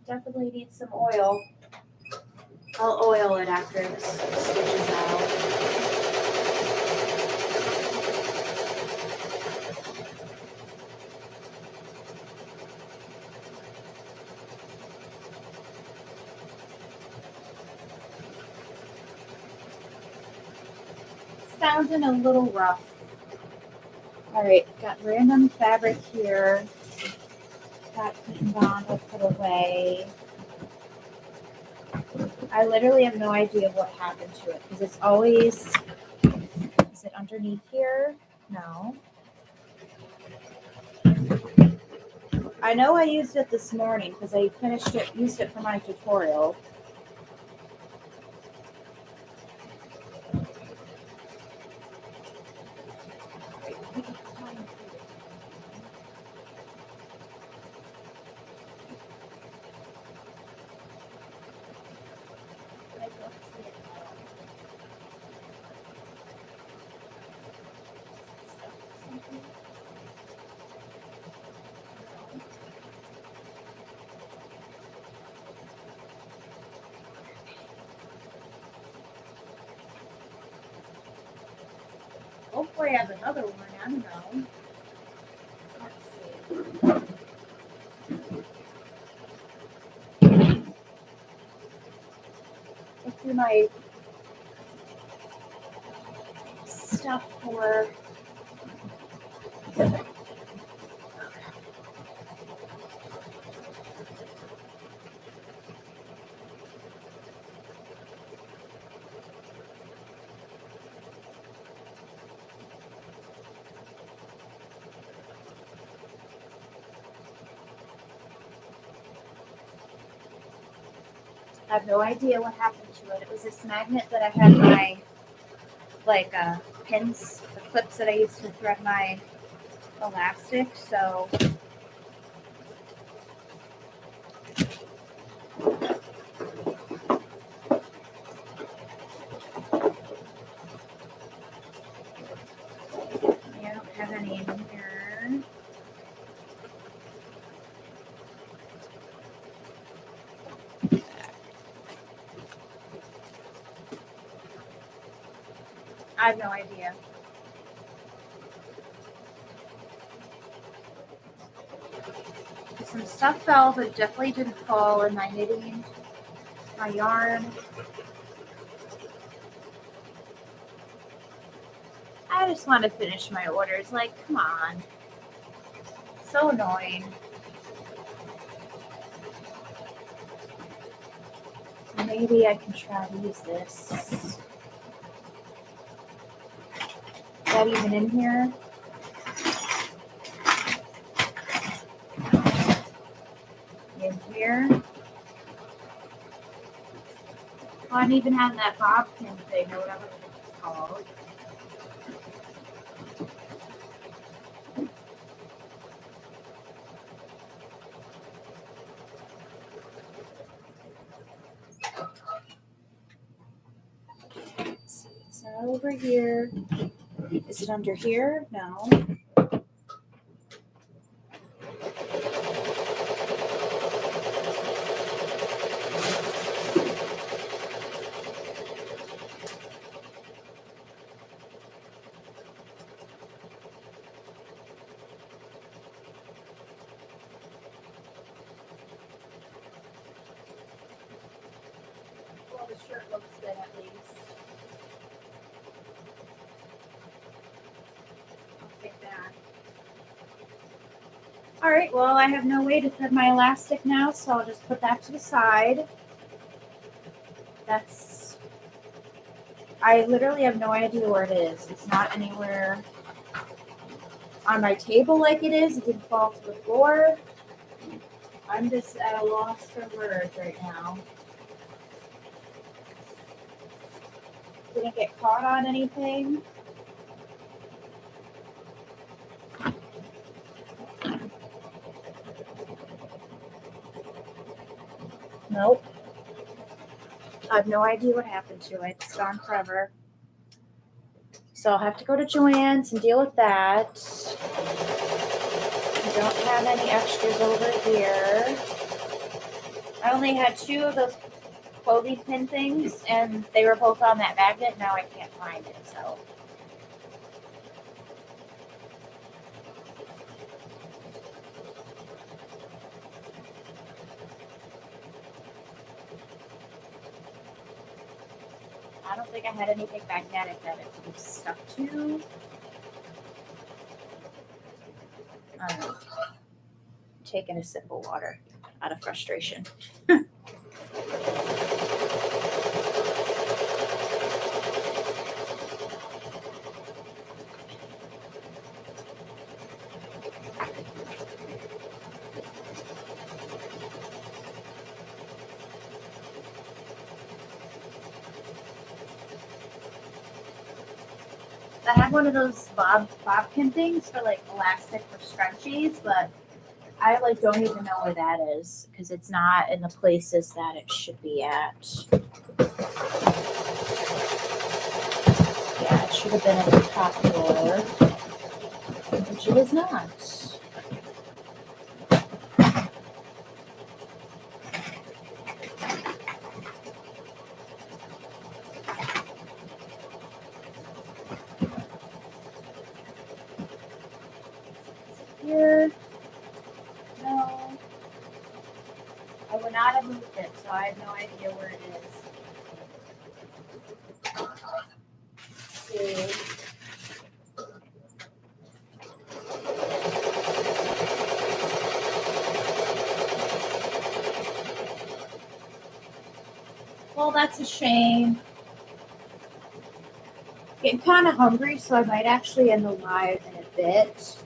Definitely needs some oil. I'll oil it after this stitches out. sounding a little rough. All right, got random fabric here. Got heat and bond, I'll put away. I literally have no idea what happened to it because it's always, is it underneath here? No. I know I used it this morning because I used it for my tutorial. Hopefully I have another one. I don't know. Let's see. Look through my stuff for. I have no idea what happened to it. It was this magnet that I had my pins, the clips that I used to thread my elastic. So I don't have any in here. I have no idea. Some stuff fell, but it definitely didn't fall in my knitting, my yarn. I just want to finish my orders. Like, come on. So annoying. Maybe I can try to use this. Is that even in here? In here? Oh, I don't even have that bob pin thing or whatever it's called. It's over here. Is it under here? No. Well, the shirt looks good at least. I'll take that. All right, well, I have no way to thread my elastic now, so I'll just put that to the side. I literally have no idea where it is. It's not anywhere on my table like it is. It didn't fall to the floor. I'm just at a loss for words right now. Didn't get caught on anything. Nope. I have no idea what happened to it. It's gone forever. So I'll have to go to Joann's and deal with that. I don't have any extras over here. I only had 2 of those clothing pin things, and they were both on that magnet. Now I can't find it, so. I don't think I had anything magnetic that it was stuck to. Taking a sip of water out of frustration. I have one of those bobkin things for like elastic for scrunchies, but I like don't even know where that is because it's not in the places that it should be at. Yeah, it should have been in the top drawer, which it is not. Here, no. I would not have moved it, so I have no idea where it is. Let's see. Well, that's a shame. Getting kind of hungry, so I might actually end the live in a bit.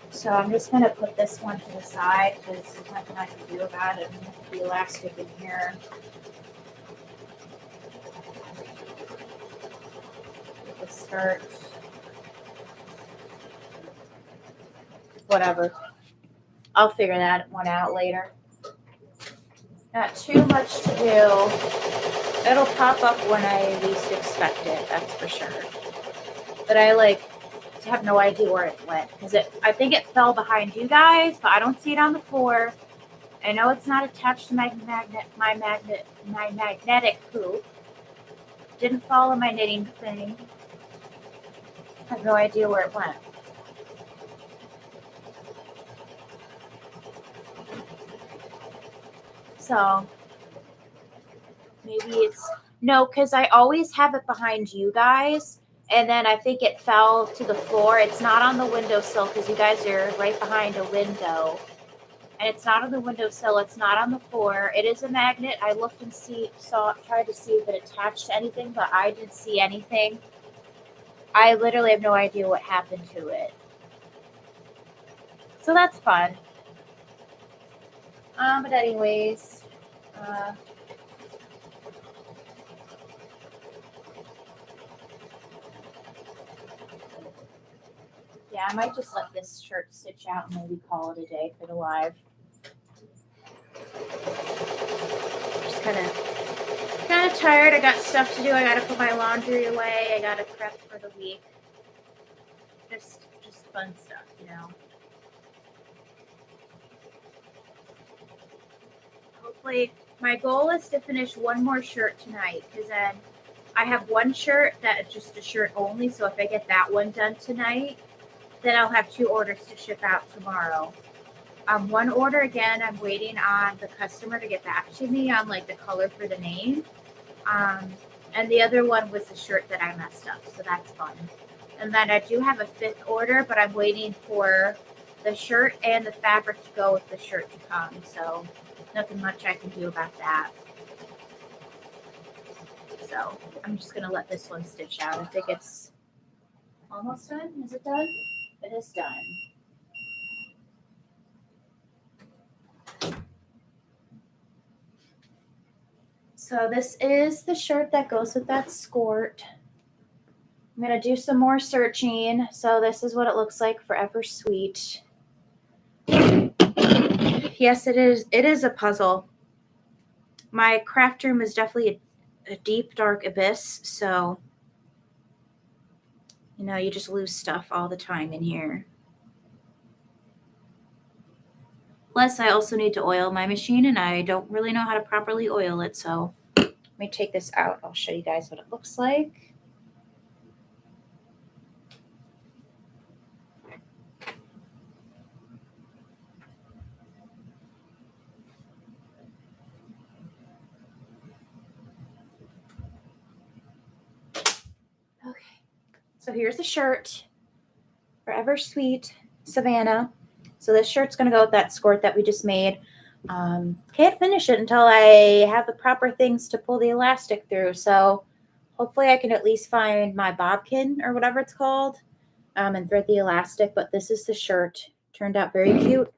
So I'm just going to put this one to the side because there's nothing I can do about it. The elastic in here. The skirt. Whatever. I'll figure that one out later. Not too much to do. It'll pop up when I least expect it, that's for sure. But I have no idea where it went because I think it fell behind you guys, but I don't see it on the floor. I know it's not attached to my magnetic hoop. Didn't follow my knitting thing. I have no idea where it went. So maybe it's no, because I always have it behind you guys. And then I think it fell to the floor. It's not on the windowsill because you guys are right behind a window. And it's not on the windowsill. It's not on the floor. It is a magnet. I looked and tried to see if it attached to anything, but I didn't see anything. I literally have no idea what happened to it. So that's fun. But anyways, yeah, I might just let this shirt stitch out and maybe call it a day for the live. Just kind of tired. I got stuff to do. I got to put my laundry away. I got to prep for the week. Just fun stuff, you know. Hopefully, my goal is to finish one more shirt tonight because then I have one shirt that is just a shirt only. So if I get that one done tonight, then I'll have 2 orders to ship out tomorrow. One order, again, I'm waiting on the customer to get back to me on like the color for the name. And the other one was the shirt that I messed up. So that's fun. And then I do have a 5th order, but I'm waiting for the shirt and the fabric to go with the shirt to come. So nothing much I can do about that. So I'm just going to let this one stitch out. I think it's almost done. Is it done? It is done. So this is the shirt that goes with that skirt. I'm going to do some more searching. So this is what it looks like for Ever Sweet. Yes, it is. It is a puzzle. My craft room is definitely a deep, dark abyss. So, you know, you just lose stuff all the time in here. Plus, I also need to oil my machine, and I don't really know how to properly oil it. So let me take this out. I'll show you guys what it looks like. So here's the shirt. Forever Sweet Savannah. So this shirt's going to go with that skirt that we just made. Can't finish it until I have the proper things to pull the elastic through. So hopefully I can at least find my bobkin or whatever it's called and thread the elastic. But this is the shirt. Turned out very cute.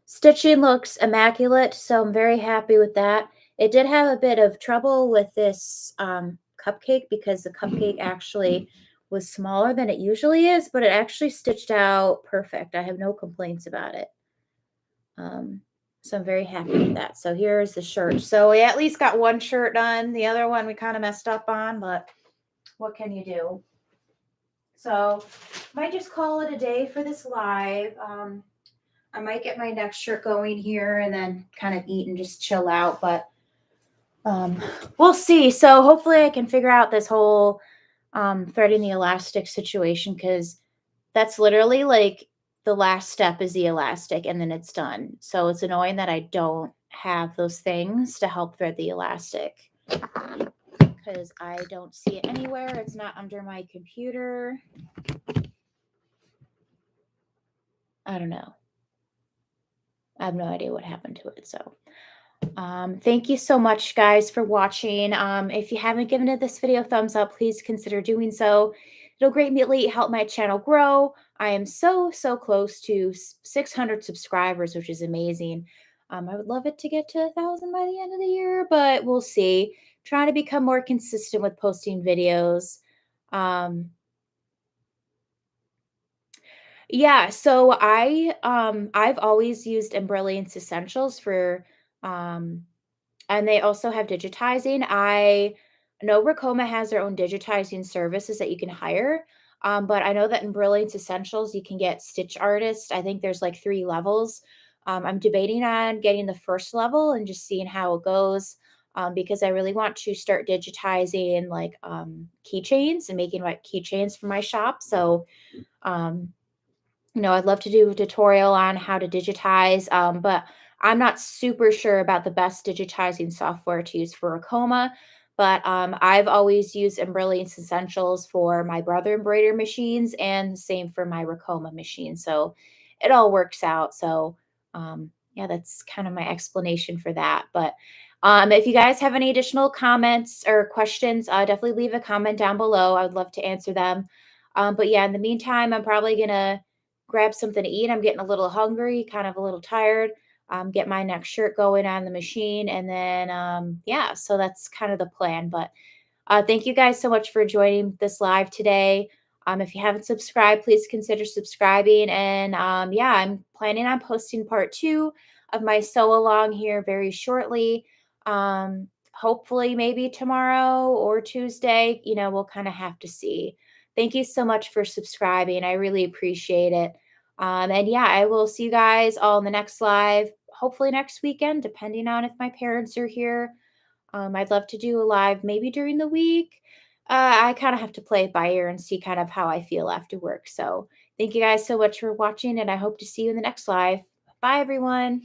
Stitching looks immaculate, so I'm very happy with that. It did have a bit of trouble with this cupcake because the cupcake actually was smaller than it usually is, but it actually stitched out perfect. I have no complaints about it. So I'm very happy with that. So here's the shirt. So we at least got one shirt done. The other one we kind of messed up on, but what can you do? So might just call it a day for this live. I might get my next shirt going here and then kind of eat and just chill out, but we'll see. So hopefully I can figure out this whole threading the elastic situation because that's literally like the last step is the elastic and then it's done. So it's annoying that I don't have those things to help thread the elastic because I don't see it anywhere. It's not under my computer. I don't know. I have no idea what happened to it. So thank you so much, guys, for watching. If you haven't given it this video a thumbs up, please consider doing so. It'll greatly help my channel grow. I am so close to 600 subscribers, which is amazing. I would love it to get to 1,000 by the end of the year, but we'll see. Trying to become more consistent with posting videos. Yeah, so I've always used Embroidery Essentials for and they also have digitizing. I know Ricoma has their own digitizing services that you can hire. But I know that in Brilliance Essentials, you can get stitch artists. I think there's like 3 levels. I'm debating on getting the first level and just seeing how it goes because I really want to start digitizing like keychains and making like keychains for my shop. So um, I'd love to do a tutorial on how to digitize, but I'm not super sure about the best digitizing software to use for Ricoma. But I've always used Embroidery Essentials for my brother embroider machines and the same for my Ricoma machine. So it all works out. So yeah, that's kind of my explanation for that. But if you guys have any additional comments or questions, definitely leave a comment down below. I would love to answer them. But yeah, in the meantime, I'm probably going to grab something to eat. I'm getting a little hungry, kind of a little tired. Get my next shirt going on the machine. And then, yeah, so that's kind of the plan. But thank you guys so much for joining this live today. If you haven't subscribed, please consider subscribing. And yeah, I'm planning on posting part 2 of my sew along here very shortly. Hopefully, maybe tomorrow or Tuesday. We'll kind of have to see. Thank you so much for subscribing. I really appreciate it. And yeah, I will see you guys all in the next live, hopefully next weekend, depending on if my parents are here. I'd love to do a live maybe during the week. I kind of have to play it by ear and see kind of how I feel after work. So thank you guys so much for watching, and I hope to see you in the next live. Bye, everyone.